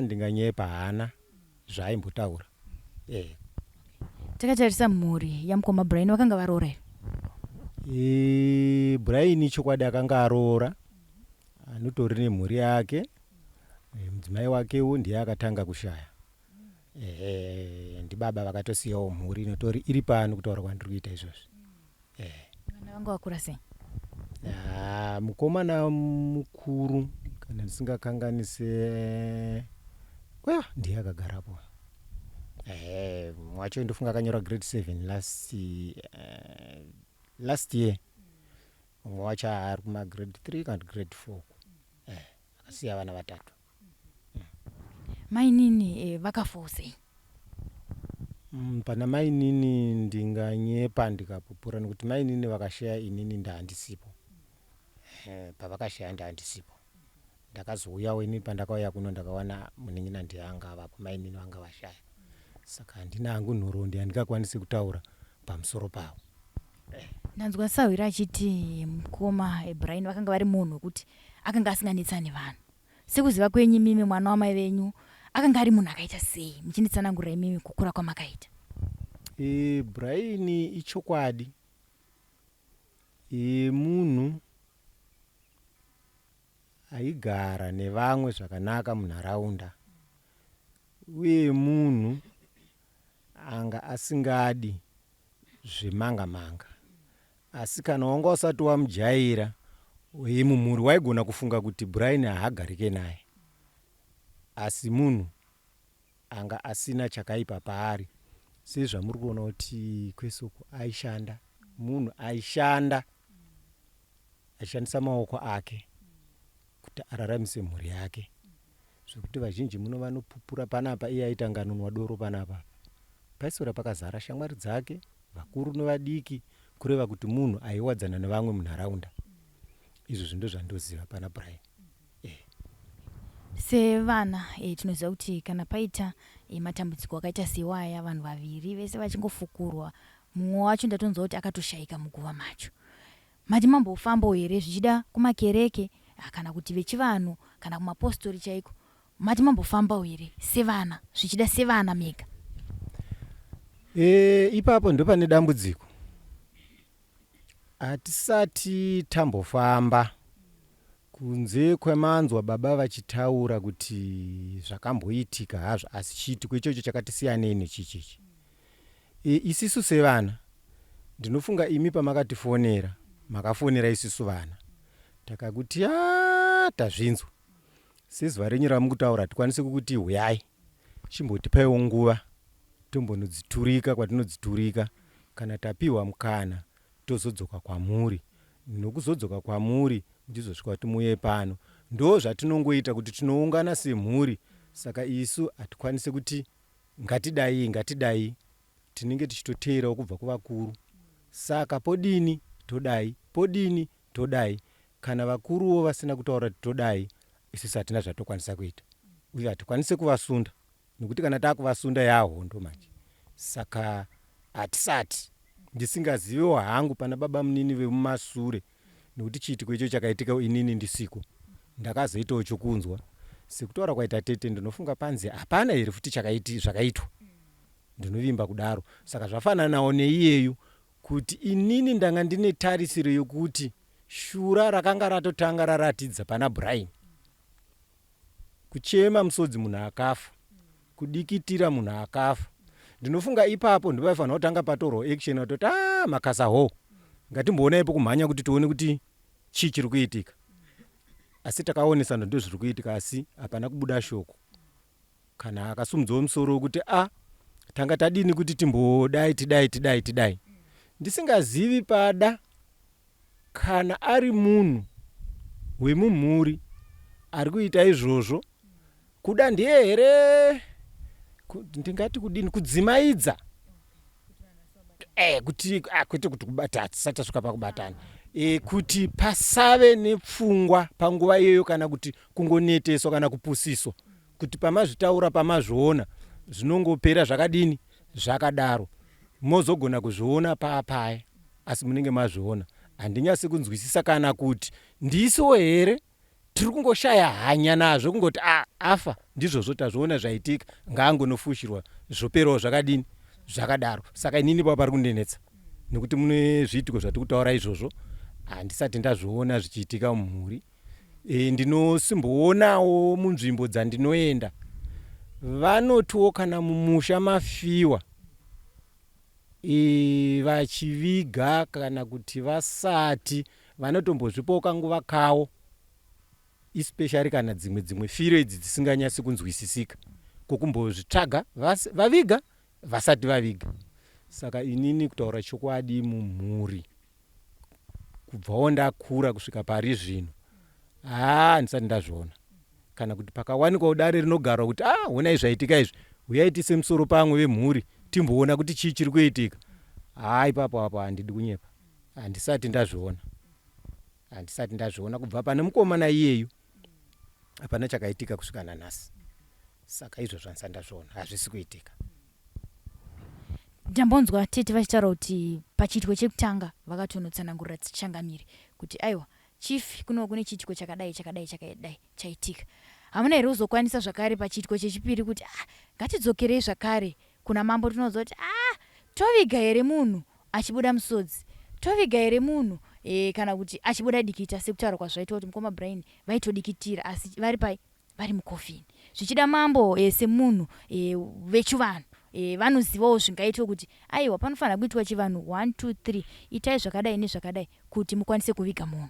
ndinganyepa hana zvaimbotaura. Takatarisa mhuri yamukoma Brian vakanga varoora here? Brian chokwadi akanga aroora, anotori nemhuri yake. Mudzimai wakewo ndiye akatanga kushaya. Ndibaba vakatosiyawo mhuri inotori iri pano kutaura kwandiri kuita izvozvi. Vana vanga vakura sei? Mukomana mukuru kana ndisingakanganise ndiye akagarapo. Mwacho ndofunga akanyora grade 7 last year. Mumwe wacho ari kuma grade 3 kana grade 4. Akasiya vana vatatu. Mainini vakafawo sei? Pana mainini ndinganyepa ndikapupura nekuti mainini vakashaya inini ndaandisipo. Pavakashaya ndaandisipo. Ndakazouyawo ini pandakauya kuno ndakawana munin'ina ndiye anga avapo, mainini vanga vashaya. Saka handina hangu nhoroondo yandingakwanisi kutaura pamusoro pavo. Ndanzwa Sawira achiti mukoma Brian vakanga vari munhu wekuti akanga asinganetsani vanhu. Sekuziva kwenyu imimi mwana wamai venyu akanga ari munhu akaita sei? Muchinditsanangurira imimi kukura kwamakaita. Brian ichokwadi. Munhu aigara nevamwe zvakanaka munharaunda. Uye munhu anga asingadi zvemanga-manga. Asi kana wanga usati wamujaira, mumhuri waigona kufunga kuti Brian haagarike naye. Asi munhu anga asina chakaipa paari. Sezvamuri kuona kuti kwesoko aishanda. Munhu aishandisa maoko ake kuti araramise mhuri yake. Zvekuti vazhinji muno vanopupura panapa, iye aita nganonwa doro panapa. Paisora pakazara shamwari dzake, vakuru nevadiki, kureva kuti munhu aiwadzana nevamwe munharaunda. Izvo ndo zvandoziva pana Brian. Sevana tinoziva kuti kana paita matambudziko akaita sewaya vanhu vaviri vese vachingofukurwa, mumwe wacho ndatonzwa kuti akatoshayika muguva macho. Mati mambofambawo here zvichida kumakereke kana kuti vechivanhu kana kumapostori chaiko? Mati mambofambawo here sevana zvichida sevana mega? Ipapo ndo pane dambudziko. Hatisati tambofamba kunze kwemanzwa baba vachitaura kuti zvakamboitika hazvo, asi chiitiko ichocho chakatisiyanei nechichichi. Isisu sevana ndinofunga imi pamakatifonera, makafonera isisu vana, takakuti tazvinzwa. Sezuva renyu ramukutaura tikwanise kukuti huyai chimbotipaiwo nguva tombonodziturika kwatinodziturika. Kana tapiwa mukana tozodzoka kwamuri. Nokuzodzoka kwamuri ndizvosvika kuti muye pano. Ndo zvatinongoita kuti tinoungana semhuri. Saka isu hatikwanise kuti ngatidai. Tinenge tichitoteerawo kubva kuvakuru. Saka podini todai. Kana vakuruwo vasina kutaura todai, isusu hatina zvatokwanisa kuita. Uye hatikwanise kuvasunda. Nekuti kana taakuvasunda yahondo manje. Saka hatisati. Ndisingaziviwo hangu pana baba munini vemumasure. Nekuti chiitiko icho chakaitika inini ndisiko. Ndakazoitawo chokunzwa. Sekutaura kwaita tete ndinofunga panzi hapana here futi zvakaitwa. Ndinovimba kudaro. Saka zvafananawo neiyeyu kuti inini ndanga ndine tarisiro yokuti shura rakanga ratotanga raratidza pana Brian. Kuchema musodzi munhu akafa. Kudikitira munhu akafa. Ndinofunga ipapo ndopaifanira kutanga patorwa action atoti makasa ho. Ngatimboonaipo kumhanya kuti tione kuti chii chiri kuitika. Asi takaonesa ndo zviri kuitika, asi hapana kubuda shoko. Kana akasumudzawo musoro wokuti tanga tadini kuti timbodai tidai. Ndisingazivi pada kana ari munhu wemumhuri ari kuita izvozvo kuda ndiye here ndingati kudini kudzimaidza kuti kwete kuti kubata hatisati tasvika pakubatana kuti pasave nepfungwa panguva iyoyo kana kuti kungoneteswa kana kupusiswa kuti pamazvitaura pamazviona zvinongopera zvakadini zvakadaro. Mozogona kuzviona papaya asi munenge mazviona. Handinyasi kunzwisisa kana kuti ndisiwo here tiri kungoshaya hanya nazvo kungoti afa ndizvozvo tazviona zvaitika ngaangonofushirwa zvoperawo zvakadini zvakadaro. Saka inini papa pari kundinetsa nekuti mune zviitiko zvati kutaura izvozvo handisati ndazviona zvichiitika mumhuri. Ndinosimboonawo munzvimbo dzandinoenda vanotiwo kana mumusha mafiwa vachiviga kana kuti vasati vanotombozvipawo kanguva kawo, especially kana dzimwe firo idzi dzisinganyasi kunzwisisika kokumbozvitsvaga vaviga vasati vaviga. Saka inini kutaura chokwadi mumhuri kubvawo ndakura kusvika pari zvino handisati ndazviona. Kana kuti pakawanikwawo dare rinogarwa kuti honai zvaitika izvi, uyai tiise musoro pamwe vemhuri timboona kuti chii chiri kuitika. Ipapo apo handidi kunyepa, handisati ndazviona kubva pane mukomana iyeyu hapana chakaitika kusvika nanhasi. Saka izvozvo handisati ndazviona, hazvisi kuitika. Ndambonzwa tete vachitaura kuti pachiitiko chekutanga vakatonotsanangurira dzichangamiri kuti aiwa chief kuno kune chiitiko chakadai chaitika. Hamuna here uzokwanisa zvakare pachiitiko chechipiri kuti ngatidzokerei zvakare kuna mambo tinoziva kuti toviga here munhu achibuda musodzi, toviga here munhu kana kuti achibuda dikita, sekutaura kwazvaita kuti mukoma Brian vaitodikitira asi vari pai vari mukofini. Zvichida mambo semunhu vechivanhu vanozivawo zvingaitwa kuti aiwa panofanira kuitwa chivanhu 1 2 3 itai zvakadai nezvakadai kuti mukwanise kuviga munhu.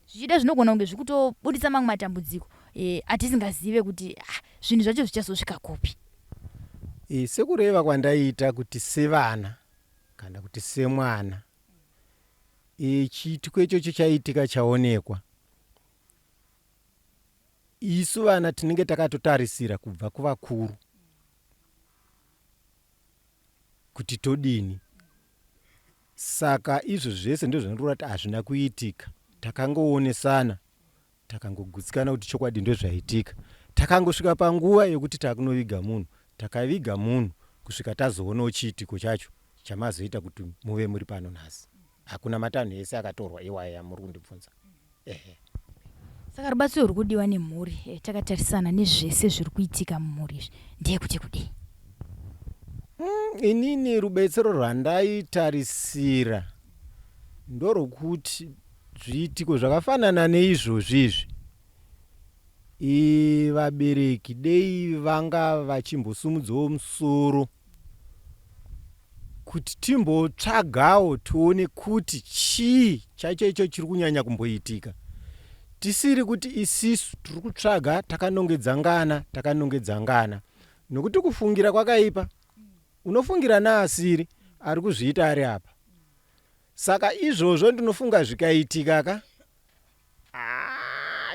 Zvichida zvinogona kunge zvikutobudisa mamwe matambudziko atisingazive kuti zvinhu zvacho zvichazosvika kupi. Sekureva kwandaita kuti sevana kana kuti semwana chiitiko ichocho chaitika chaonekwa, isu vana tinenge takatotarisira kubva kuvakuru kuti todini. Saka izvo zvese ndizvo zvinoreva kuti hazvina kuitika. Takangoonesana takangogutsikana kuti chokwadi ndozvaitika. Takangosvika panguva yokuti takunoviga munhu, takaviga munhu kusvika tazoonawo chiitiko chacho chamazoita kuti muve muri pano nhasi. Hakuna matanho ese akatorwa iwaya muri kundibvunza. Saka rubatsiro ruri kudiwa nemhuri takatarisana nezvese zviri kuitika mumhuri izvi ndeyekuti kudii? Inini rubatsiro rwandaitarisira ndorokuti zviitiko zvakafanana neizvozvizvi vabereki dei vanga vachimbosumudzawo musoro kuti timbotsvagawo tione kuti chii chaicho icho chiri kunyanya kumboitika. Tisiri kuti isisu tiri kutsvaga takanongedzangana nokuti kufungira kwakaipa. Unofungira naasiri ari kuzviita ari apa. Saka izvozvo ndinofunga zvikaitika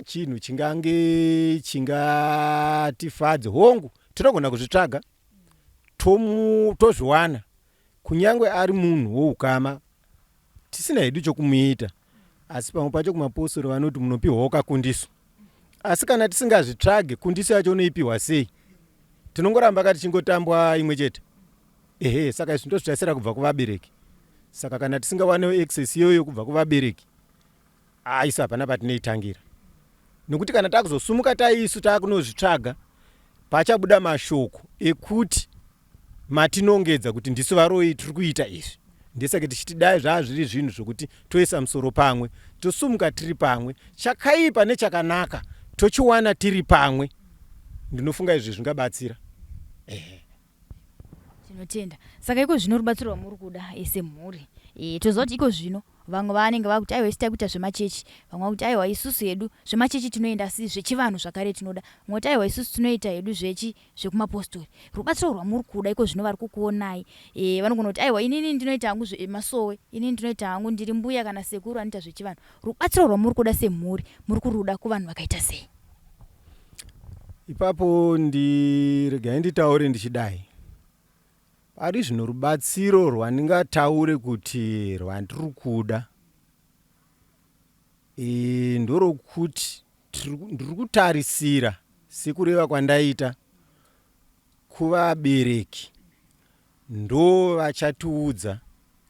chinhu chingange chingatifadze hongu tinogona kuzvitsvaga tozviwana kunyangwe ari munhu woukama tisina hedu chokumuita. Asi pamwe pacho kumapostori vanoti munopiwawo kakundiso, asi kana tisingazvitsvage kundiso yacho unoipiwa sei? Tinongoramba kati chingotambwa imwe chete. Saka izvi ndozvitasira kubva kuvabereki. Saka kana tisingawanewo access iyoyo kubva kuvabereki isu hapana patinoitangira. Nokuti kana takuzosumuka taisu takunozvitsvaga pachabuda mashoko ekuti matinongedza kuti ndisu varoi tiri kuita izvi. Ndesaka tichitidai zvazviri zvinhu zvokuti toisa musoro pamwe, tosumuka tiri pamwe, chakaipa nechakanaka tochiwana tiri pamwe. Ndinofunga izvi zvingabatsira. Tinotenda. Saka iko zvino rubatsiro rwamuri kuda semhuri. Toziva kuti iko zvino vamwe vanenge vakuti aiwa isi takuita zvemachechi, vamwe vakuti aiwa isusu hedu zvemachechi tinoenda asi zvechivanhu zvakare tinoda, vamwe kuti aiwa isusu tinoita hedu zvekumapostori. Rubatsiro rwamuri kuda iko zvino vari kukuonai vanogona kuti aiwa inini ndinoita hangu zvemasowe, inini ndinoita hangu ndiri mbuya kana sekuru anoita zvechivanhu. Rubatsiro rwamuri kuda semhuri muri kuruda kuvanhu vakaita sei? Ipapo regai nditaure ndichidai. Ari zvino rubatsiro rwandingataure kuti rwandiri kuda ndorokuti ndiri kutarisira sekureva kwandaita kuvabereki ndo vachatiudza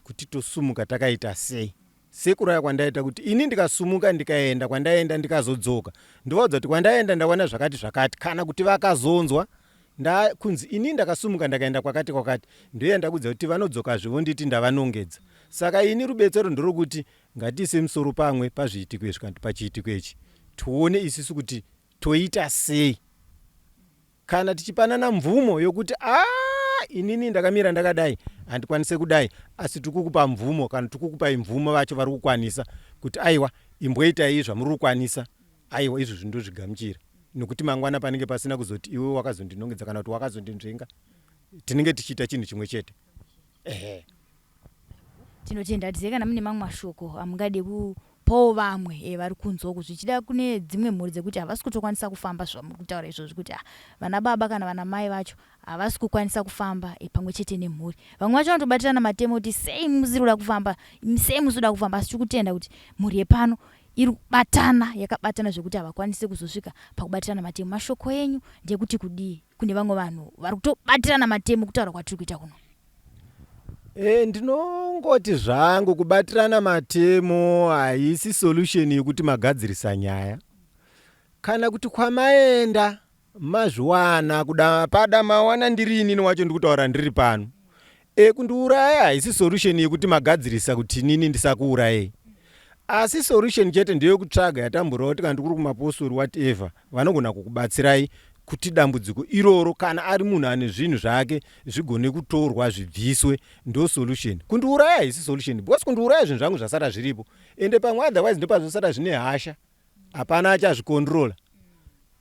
kuti tosumuka takaita sei sekuraya kwandaita kuti ini ndikasumuka ndikaenda kwandaenda ndikazodzoka ndovaudza kuti kwandaenda ndawana zvakati kana kuti vakazonzwa kunzi ini ndakasumuka ndakaenda kwakati ndoenda kudza kuti vanodzoka zvivo nditi ndavanongedza. Saka ini rubetsero ndorokuti ngatiise musoro pamwe pazviitiko izvi kana pachiitiko ichi tuone isisu kuti toita sei kana tichipanana mvumo yokuti inini ndakamira ndakadai handikwanise kudai asi tikukupa mvumo kana tikukupai mvumo vacho vari kukwanisa kuti aiwa imboitai zvamuri kukwanisa aiwa izvo ndozvigamuchira nokuti mangwana panenge pasina kuzoti iwe wakazondinongedza kana kuti wakazondinzvenga tinenge tichiita chinhu chimwe chete. Tinotenda tizive kana mune mamwe mashoko amungade kupawo vamwe vari kunzwa zvichida kune dzimwe mhuri dzekuti havasi kutokwanisa kufamba zvamuri kutaura izvozvo kuti vana baba kana vana mai vacho havasi kukwanisa kufamba pamwe chete nemhuri. Vamwe vacho vanotobatirana matemo kuti sei musiri kuda kufamba, sei musiri kufamba, asi tikutenda kuti mhuri yepano iri kubatana yakabatana zvekuti havakwanisi kuzosvika pakubatirana matemo. Mashoko enyu ndekuti kudii kune vamwe vanhu vari kutobatirana matemo kutaura kwatiri kuita kuno? Ndinongoti zvangu kubatirana matemo haisi solution yekuti magadzirisa nyaya. Kana kuti kwamaenda mazviwana kuda pada mawana ndiri inini wacho ndikutaura ndiri pano. Kundiuraya haisi solution yekuti magadzirisa kuti inini ndisakuurayei. Asi solution chete ndeyekutsvaga yatamburawo kuti kana kuri kumapostori whatever vanogona kukubatsirai kuti dambudziko iroro kana ari munhu ane zvinhu zvake zvigone kutorwa zvibviswe ndo solution. Kundiuraya haisi solution because kundiuraya zvinhu zvangu zvasara zviripo ende pamwe otherwise ndopazvosara zvine hasha hapana achazvikondirola.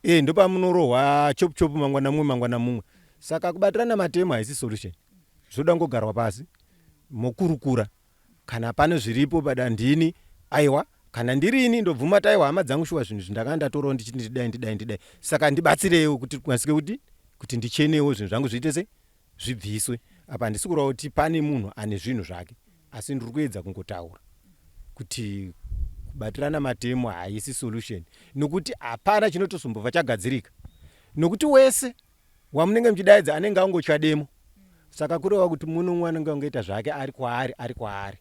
Ndopamunorohwa chopu mangwana mumwe. Saka kubatirana matemo haisi solution. Zvoda ngogarwa pasi mokurukura kana pane zviripo padandini aiwa kana ndirini ndobvuma taiwa hama dzangu shuwa zvinhu zvindakandatorawo ndichiti ndidai saka ndibatsirewo kuti kwasikwe kuti ndichenewo zvinhu zvangu zviite sei zvibviswe. Apa handisi kureva kuti pane munhu ane zvinhu zvake asi ndiri kuedza kungotaura kuti kubatirana matemo haisi solution nokuti hapana chinotozombobva chagadzirika nokuti wese wamunenge muchidaidza anenge angotya demo. Saka kureva kuti muno umwe anenge angoita zvake ari kwaari.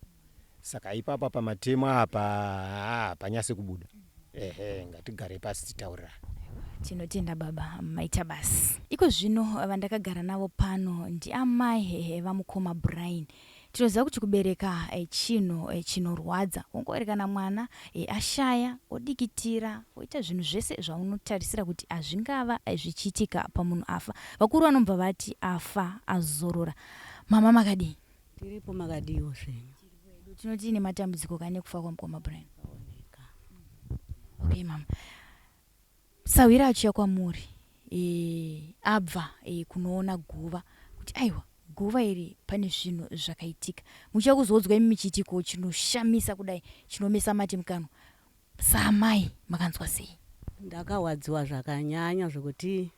Saka ipapa pamatemo apa hapanyase kubuda. Ngatigare pasi titaurira. Tinotenda baba maita basi. Iko zvino vandakagara navo pano ndiamai vamukoma Brian. Tinoziva kuti kubereka chinorwadza. Kungoerekana mwana ashaya, odikitira, oita zvinhu zvese zvaunotarisira kuti hazvingava zvichiitika pamunhu afa. Vakuru vanobva vati afa azorora. Mama makadii? Tiripo makadiwo zvenyu. Tinoti ine matambudziko kane kufa kwamukoma Brian. Okay mama. Sawira achiya kwamuri abva kunoona guva kuti aiwa guva iri pane zvinhu zvakaitika. Muchia kuzodzwa imi michitiko chinoshamisa kudai chinomesa mate mukanwa. Samai makanzwa sei? Ndakawadziwa zvakanyanya zvokuti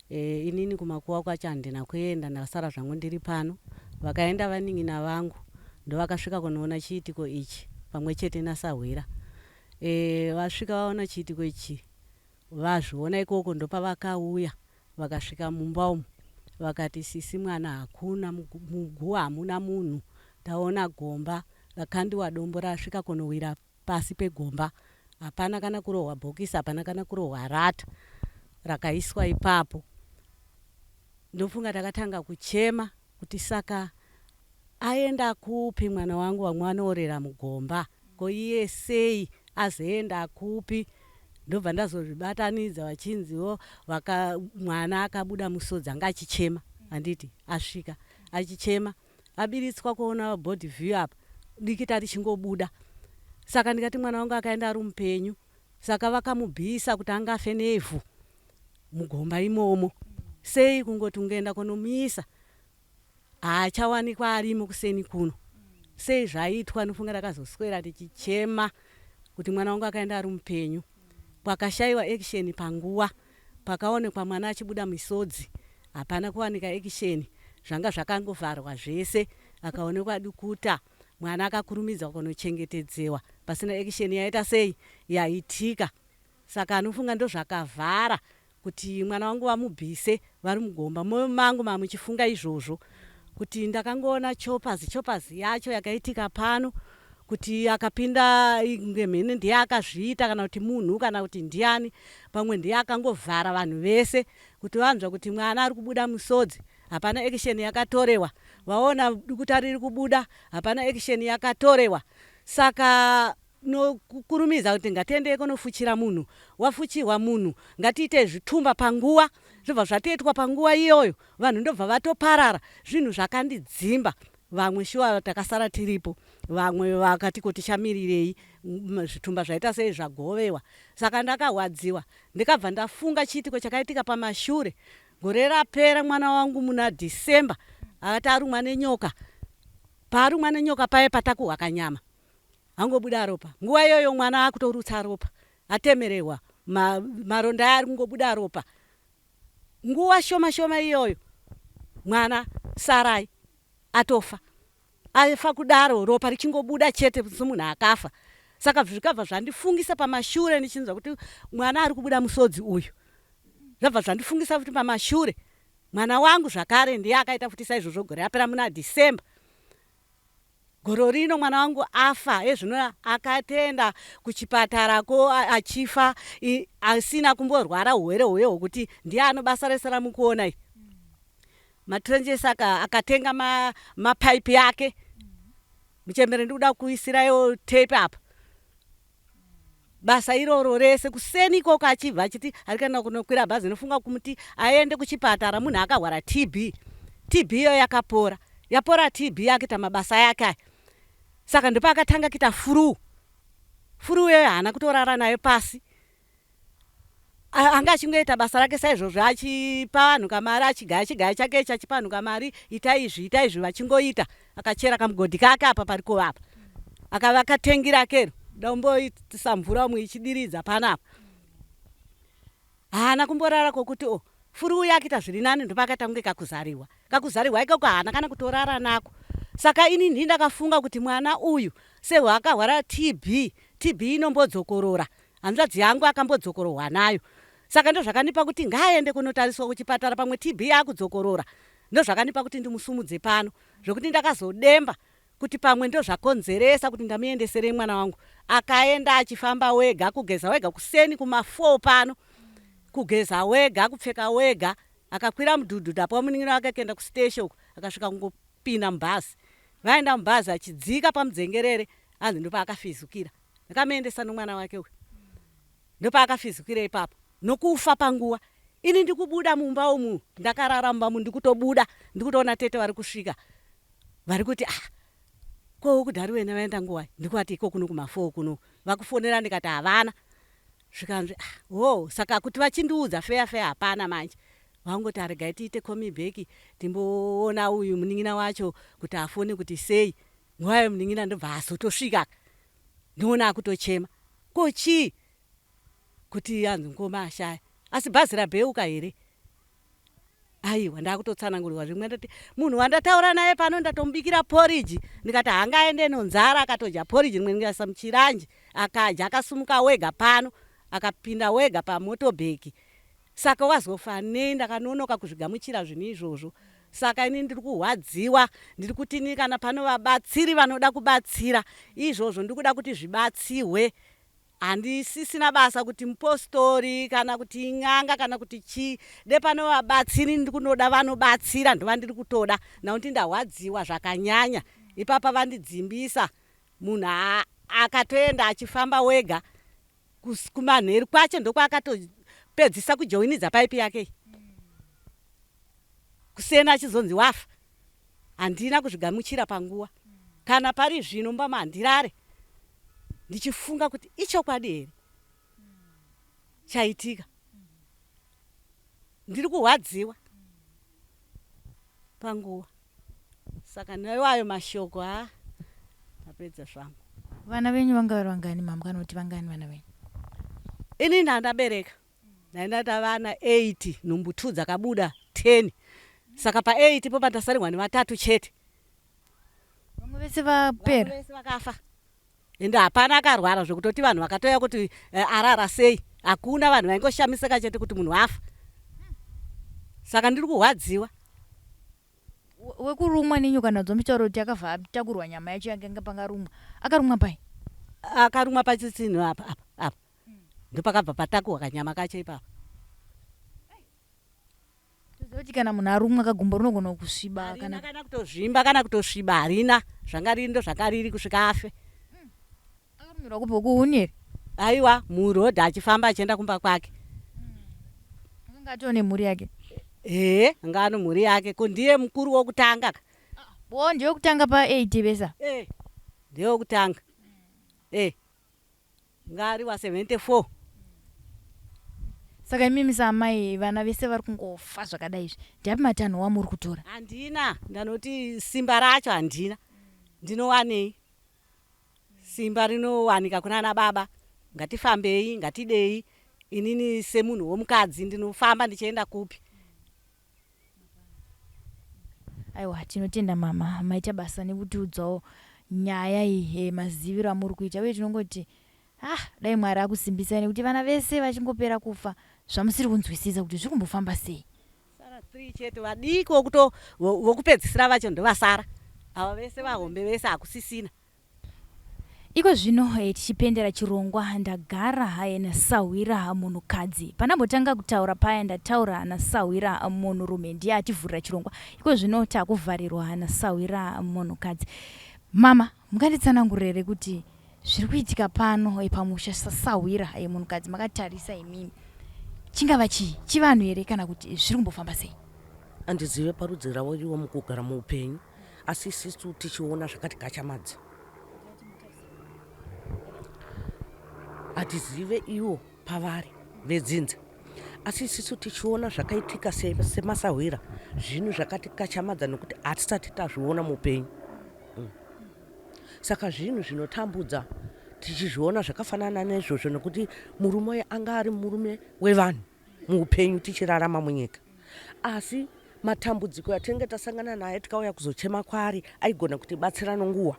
inini kumakuwa kwacho handina kuenda ndasara zvangu ndiri pano. Vakaenda vaning'ina vangu ndovakasvika kunoona chiitiko ichi pamwe chete naSawira. Vasvika vaona chiitiko ichi vazviona ikoko ndopavakauya vakasvika mumba umu vakati sisi mwana hakuna muguwa hamuna munhu taona gomba rakandiwa dombo rasvika kunowira pasi pegomba hapana kana kurohwa bhokisi hapana kana kurohwa rata rakaiswa ipapo. Ndofunga takatanga kuchema kuti saka aenda kupi mwana wangu wamwe anoorera mugomba ko iye sei azoenda kupi. Ndobva ndazozvibatanidza vachinziwo mwana akabuda musodzi anga achichema handiti asvika achichema abiritswa kuona body view apa dikita richingobuda. Saka ndikati mwana wangu akaenda ari mupenyu saka vakamubhisa kuti angafe nevhu mugomba imomo sei kungoti ungeenda kunomisa haachawanikwa arimo kuseni kuno sei zvaitwa. Nofunga takazoswera tichichema kuti mwana wangu akaenda ari mupenyu. Pakashaiwa action panguwa pakaonekwa mwana achibuda misodzi hapana kuwanika action zvanga zvakangovharwa zvese akaonekwa dukuta mwana akakurumidza kunochengetedzewa pasina action yaita sei yaitika. Saka anofunga ndo zvakavhara kuti mwana wangu vamubhise vari mugomba. Moyo mangu mamuchifunga izvozvo kuti ndakangoona chopazi yacho yakaitika pano kuti akapinda ngemhene ndiye akazviita kana kuti munhu kana kuti ndiani, pamwe ndiye akangovhara vanhu vese kuti vanzwa kuti mwana ari kubuda musodzi, hapana action yakatorewa. Vaona dukuta riri kubuda, hapana action yakatorewa. Saka nokurumiza kuti ngatiende kunofuchira munhu. Wafuchirwa munhu, ngatiite zvitumba panguva. Zvobva zvatoitwa panguva iyoyo, vanhu ndobva vatoparara. Zvinhu zvakandidzimba. Vamwe shuwa takasara tiripo, vamwe vakati kuti chamirirei, zvitumba zvaita sei zvagovewa. Saka ndakawadziwa, ndikabva ndafunga chiitiko chakaitika pamashure. Gore rapera mwana wangu muna December akati arumwa nenyoka. Parumwa nenyoka paye patakuhwaka nyama, angobuda ropa. Nguva iyoyo mwana akutorutsa ropa, atemererwa, maronda ari kungobuda ropa. Nguva shoma iyoyo mwana Sarai atofa. Afa kudaro ropa richingobuda chete somunhu akafa. Saka zvikabva zvandifungisa pamashure ndichinzwa kuti mwana ari kubuda musodzi uyu. Zvabva zvandifungisa kuti pamashure mwana wangu zvakare ndiye akaita kuti saizvozvo gore rapera muna December. Goro rino mwana wangu afa, ezvino akatenda kuchipatarako achifa asina kumborwara uwere hweho hwokuti ndiye anobasa rese ramukuona. Matrenjes akatenga mapaipi yake. Muchembere ndikuda kuisirayo tape apa. Basa iroro rese kuseni koko achibva achiti arikana kunokwira bhazi nofunga kumuti aende kuchipatara munhu akahwara TB. TB yo yakapora. Yapora TB akita mabasa yake. Saka ndipo akatanga kita furu. Furu yo hana kutorara nayo pasi. Anga achingoita basa rake saizvozvo achipa vanhu kamari achigaya chake chachipa vanhu kamari ita izvi vachingoita. Akachera kamugodhi kake apa pariko apa. Akavaka tengi rake domboisa mvura muichidiridza panapa. Hana kumborara kokuti furu yakita zviri nani ndipo akatange kakuzariwa. Kakuzariwa ikoko hana kana kutorara nako. Saka ini ndakafunga kuti mwana uyu seho akahwara TB inombodzokorora. Hanzvadzi yangu akambodzokorohwa nayo. Saka ndo zvakanipa kuti ngaende kunotariswa kuchipatara pamwe TB yakudzokorora. Ndo zvakanipa kuti ndimusumudze pano. Zvokuti ndakazodemba kuti pamwe ndo zvakonzeresa kuti ndamuendesere mwana wangu. Akaenda achifamba wega, kugeza wega kuseni kuma4 pano. Kugeza wega, kupfeka wega, akakwira mudhudhu apo muningira wake akaenda kustation akasvika kungopinda mubhazi. Vaenda mubhazi achidzika pamudzengerere, hanzi ndipo akafizukira. Ndakamuendesa nomwana wake uyu. Ndipo akafizukira ipapo. Nokufa panguva. Ini ndikubuda mumba umu, ndakarara mumba umu ndikutobuda, ndikutoona tete vari kusvika. Vari kuti ko kudhari wena vaenda nguva. Ndikuati iko kuno kuma4 kuno. Vakufonera ndikati havana. Zvikanzi saka kuti vachindiudza feya hapana manje. Vangoti regai tiite call back timboona uyu munin'ina wacho kuti afone kuti sei. Nguva munin'ina ndobva azotosvika. Ndinoona akutochema. Ko chii? Kuti yanzi ngoma ashaya. Asi bhazi rabheuka here. Aiwa ndakutotsanangurirwa zvimwe ndati munhu wandataura naye pano ndatombikira porridge. Ndikati hangaende nonzara akatoja porridge rimwe ngasa muchiranje. Akaja akasumuka wega pano. Akapinda wega pamotobheki. Saka wazofa nei ndakanonoka kuzvigamuchira zvinhu izvozvo. Saka ini ndiri kuhwadziwa, ndiri kuti ni kana pano vabatsiri vanoda kubatsira izvozvo ndikuda kuti zvibatsiwe. Handisisina basa kuti mupostori kana kuti n'anga kana kuti chi. De pano vabatsiri ndikunoda vanobatsira ndova ndiri kutoda. Nauti ndahwadziwa zvakanyanya. Ipapa vandidzimbisa. Munhu akatoenda achifamba wega. Kumanheru kwacho ndoko akatopedzisa kujoinidza paipi yake. Kusena achizonzi wafa. Handina kuzvigamuchira panguva. Kana pari zvino mbama handirare. Ndichifunga kuti ichokwadi here chaitika. Ndiri kuhwadziwa panguva. Saka naiwayo mashoko tapedza zvangu. Vana venyu vanga vari vangani mama kana kuti vangani vana venyu? Ini ndandabereka. Ndaindata vana 8 nombutu dzakabuda 10. Saka pa8 po pandasarirwa ne3 chete. Vamwe vese vapera. Vese vakafa. Ende hapana akarwara zvokutoti vanhu vakatoya kuti arara sei. Hakuna vanhu vaingoshamisika chete kuti munhu afa. Saka ndiri kuhwadziwa. wekurumwa nenyoka nadzo mitauro kuti akabva atakurwa nyama yacho yakanga pangarumwa akarumwa pai akarumwa pachitsino apa ndopakabva patakurwa kanyama kacho ipapo. toziva kuti kana munhu arumwa kagumbo rinogona kusviba kana kutozvimba kana kutosviba harina zvanga riri ndo zvanga riri kusvika afe. akarumirwa kubva kuhuni here aiwa murodhi achifamba achienda kumba kwake. akanga atone mhuri yake anga ano mhuri yake kundiye mukuru wokutanga bo ndeyokutanga pa8 vesa ndeyokutanga ngari wa 74. saka imimi samai vana vese vari kungofa zvakadai izvi ndiapi matanho wamuri kutora? Handina, ndanoti simba racho handina. Ndinowanei? Simba rinowanika kunana baba. Ngatifambei, ngatidei. Inini semunhu womukadzi ndinofamba ndichienda kupi? Aiwa, tinotenda mama maita basa nekutiudzawo nyaya iyi maziviro amuri kuita uye tinongoti dai Mwari akusimbisai nekuti vana vese vachingopera kufa zvamusiri kunzwisisa kuti zviri kumbofamba sei. Sara 3 chete vadiki vokupedzisira vacho ndovasara. Ava vese vahombe vese hakusisina. Iko zvino tichipendera chirongwa ndagara nasawira munhukadzi. Panambotanga kutaura paya ndataura nasawira munhurume ndiye ativhurira chirongwa. Iko zvino takuvharirwa nasawira munhukadzi. Mama, munganditsanangurire kuti zviri kuitika pano pamusha sasawira munhukadzi makatarisa imimi. Chingava chivanhu here kana kuti zviri kumbofamba sei? Andizive parudzi ravo ivo mukugara muupenyu, asi isusu tichiona zvakati gachamadza. Hatizive ivo pavari vedzinza, asi isusu tichiona zvakaitika semasawira zvinhu zvakati gachamadza nokuti hatisati tazviona muupenyu. Saka zvinhu zvinotambudza tichizviona zvakafanana nezvozvo nokuti murume uyu anga ari murume wevanhu muupenyu tichirarama munyika. Asi matambudziko atinenge tasangana naye tikauya kuzochema kwaari aigona kutibatsira nonguva.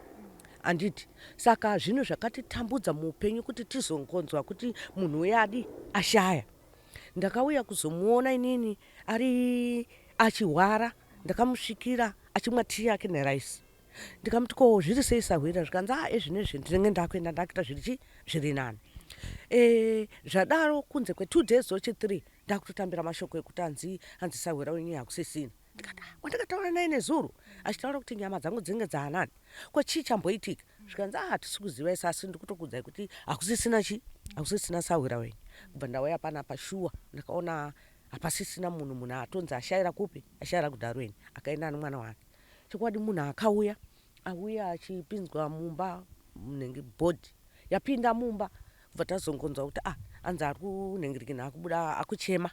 Anditi saka zvinhu zvakatitambudza muupenyu kuti tizongonzwa kuti munhu uyadi ashaya. Ndakauya kuzomuona inini ari achihwara, ndakamusvikira achimwa tii yake neraisi. Ndikamuti ko zviri sei sawira, zvikanzi ezvinezvi ndinenge ndakuenda ndakuita zviri nani. Zvadaro kunze kwe2 days zochi3 ndakutotambira mashoko ekuti hanzi sawira wenyu hakusisina. Ndikati wandakataura naye nezuro achitaura kuti nyama dzangu dzinenge dzaanani. Ko chii chamboitika? Zvikanzi hatisi kuziva isi asi ndikutokuudzai kuti hakusisina sawira wenyu. Kubva ndauya panapa shuwa ndakaona hapasisina munhu atonzi ashayira kupi? Ashayira kuDarweni akaenda nomwana wake. Chokwadi munhu akauya achipinzwa mumba munenge bhodhi yapinda mumba kubva tazongonzwa kuti anzi ari kunhengirikina akubuda akuchema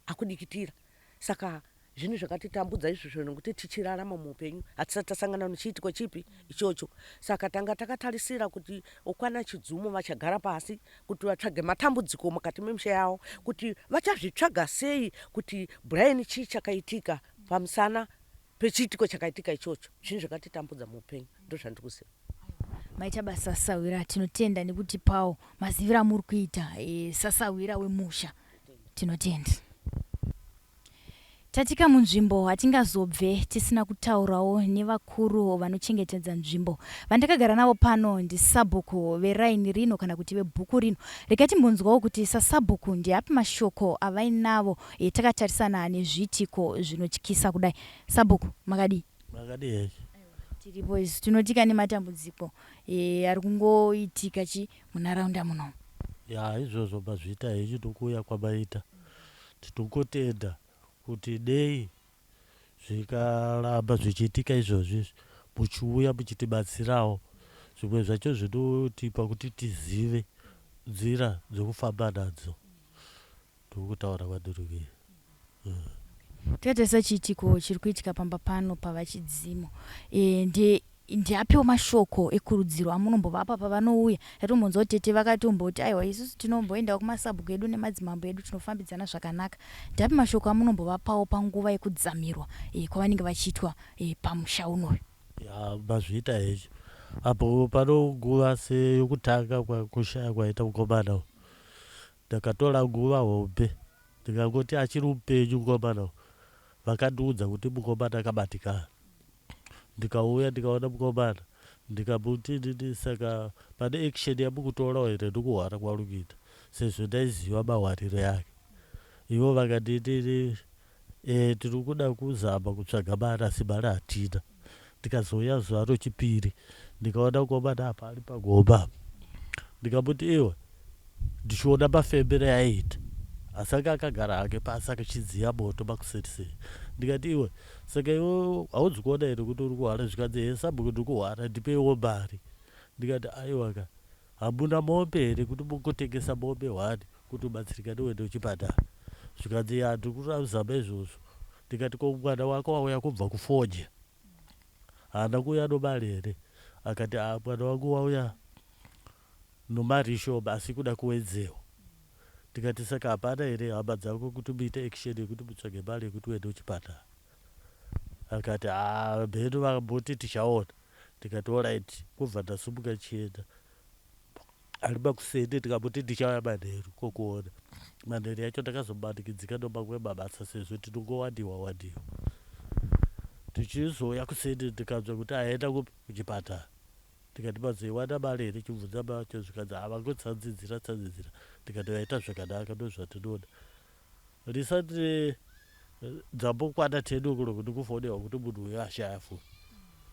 akudikitira. Saka zvinhu zvakatitambudza izvozvo nokuti tichirarama muupenyu hatisati tasangana nechiitiko chipi ichocho. Saka tanga takatarisira kuti okwana Chidzumo vachagara pasi kuti vatsvage matambudziko mukati memisha yavo kuti vachazvitsvaga sei kuti Brian chii chakaitika pamusana pechiitiko chakaitika ichocho. Zvinhu zvakatitambudza muupenyu ndozvandikuziva. Maita basa sawira, tinotenda nekuti pawo mazivira amuri kuita sasawira wemusha. Tinotenda. Tatika munzvimbo hatingazobve tisina kutaurawo nevakuru vanochengetedza nzvimbo. Vandakagara navo pano ndisabhuku veraini rino kana kuti vebhuku rino. Rekatimbonzwawo kuti sasabhuku ndiapi mashoko avainavo takatarisana nezviitiko zvinotyisa kudai. Sabhuku, makadi? Makadi hechi. Tiripo isu tinotika nematambudziko ari kungoitika munharaunda muno. Ya izvozvo pazviita hechi tokuuya kwabaita. Titokotenda kuti dei zvikaramba zvichiitika izvozvi muchiuya muchitibatsirawo zvimwe zvacho zvinotipa kuti tizive nzira dzokufamba nadzo. Ndokutaura kwandiri. Tikatarisa sechiitiko chiri kuitika pamba pano pavachidzimo ndiapiwo mashoko ekurudziro amunombovapa pavanouya. Tatombonzwa kuti tete vakatomboti aiwa isusu tinomboendawo kumasabhuku edu nemadzimambo edu tinofambidzana zvakanaka. Ndiapi mashoko amunombovapawo panguva yekudzamirwa kwavanenge vachiitwa pamusha unoyu? Ya mazviita hechi apo pano nguva seyokutanga kushaya kwaita mukomana ndakatora nguva hombe ndikangoti achiri upenyu mukomana vakandiudza kuti mukomana akabatikana ndikauya ndikaona mukomana ndikamuti saka pane action yamukutorawo here ndikuhwara kwari kuita sezvo ndaiziva mahwariro yake. Ivo vakanditi tiri kuda kuzama kutsvaga mari asi mari hatina. Ndikazouya zuva rechipiri ndikaona mukomana apa ari pagomba ndikamuti iwe ndichiona mafembere aita asanga akagara hake pasi akachidziya moto makusetisei. Ndikati iwe saka iwe haudzi kuona here kuti uri kuhwara zvikanzi hesabuku ndiri kuhwara ndipeiwo mari. Ndikati aiwaka hamuna mombe here kuti mungotengesa mombe 1 kuti ubatsirikane uende uchipatara. Zvikanzi ndiri kuzama izvozvo. Ndikati ko mwana wako wauya kubva kufonye haana kuuya nomari here. Akati mwana wangu wauya nomari shoma asi kuda kuwedzewa. Ndikati saka hapana here hama dzako kuti muite action yekuti mutsvage mari yekuti uende uchipatara. Akati mhenu vakamboti tichaona. Ndikati alright kubva ndasumuka chienda. Ari makusende ndikamuti ndichauya manheru kokuona. Manheru yacho ndakazomanikidzika nomamwe mabasa sezvo tinongowadiwa. Tichizouya kusende ndikanzwa kuti aenda kuchipatara. Ndikati mazoiwana mari here chibvunza macho zvikanzi havangotsanzidzira. Ndikati vaita zvakanaka ndozvatinoda. Risati dzambokwana 10 o'clock ndikufonewa kuti munhu uyo ashaya foni.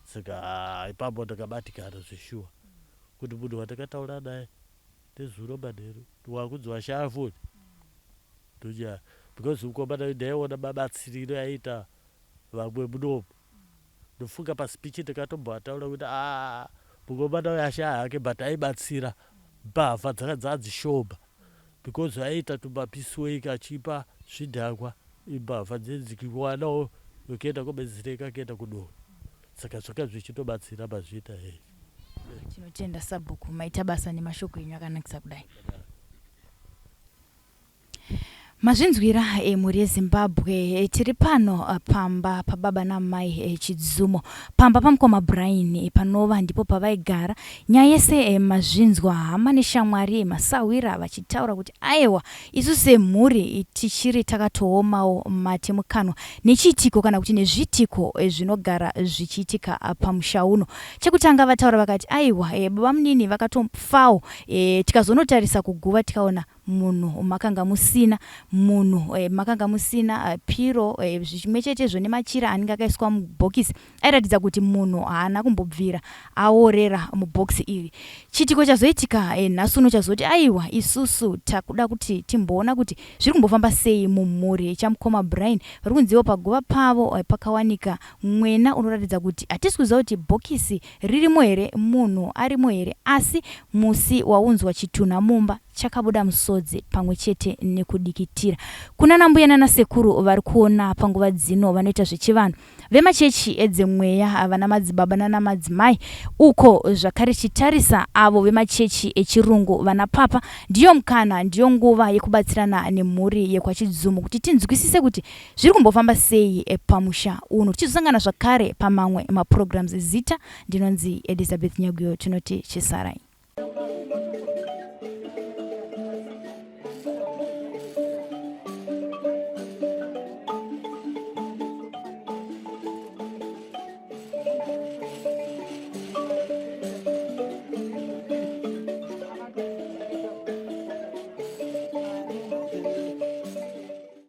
Saka ipapo ndakabatikana zveshuwa kuti munhu wandakataura naye ndezuro manheru wakunzi washaya foni ndonya because mukomana ndaiona mabatsiriro aita vamwe munomo. Ndofunga paspeech ndakatombataura kuti mukomana uyo ashaya hake but aibatsira mbavha dzakadzaa dzishoma because aiita tumapeacewake achipa zvidhakwa imbavha dzedzikiwanawo ukienda komezireka kuenda kudoro. Saka zvaka zvichitobatsira mazvita hei. Tinotenda Sabhuku maita basa nemashoko enyu akanakisa kudai. Mazvinzwira mhuri yeZimbabwe tiri pano pamba pababa namai Chidzumo pamba pamukoma Brian panova ndipo pavaigara. Nyaya yese mazvinzwa hama neshamwari masawira vachitaura kuti aiwa isu semhuri tichiri takatoomawo mate mukanwa nechiitiko kana kuti nezvitiko zvinogara zvichiitika pamusha uno. Chekutanga vataura vakati aiwa baba munini vakatofawo tikazonotarisa kuguva tikaona munhu makanga musina piro zvimwe chetezvo nemachira anenge akaiswa mubhokisi airatidza kuti munhu haana kumbobvira aorera mubhokisi iri. Chitiko chazoitika nhasi uno chazoti aiwa isusu takuda kuti timboona kuti zviri kumbofamba sei mumhuri chamukoma Brian. Vari kunziwo paguva pavo pakawanika mwena unoratidza kuti hatisi kuziva kuti bhokisi ririmo here munhu arimo here asi musi waunzwa chitunha mumba chakabuda musodzi pamwe chete nekudikitira. Kuna nambuya nanasekuru vari kuona panguva dzino vanoita zvechivanhu vemachechi edzemweya vana madzibaba nana madzimai uko zvakare chitarisa avo vemachechi echirungu vana papa. Ndiyo mukana ndiyo nguva yekubatsirana nemhuri yekwachidzumo kuti tinzwisise kuti zviri kumbofamba sei pamusha uno. Tichizosangana zvakare pamamwe maprograms Zita. Ndinonzi Elizabeth Nyaguyo tinoti chisarai.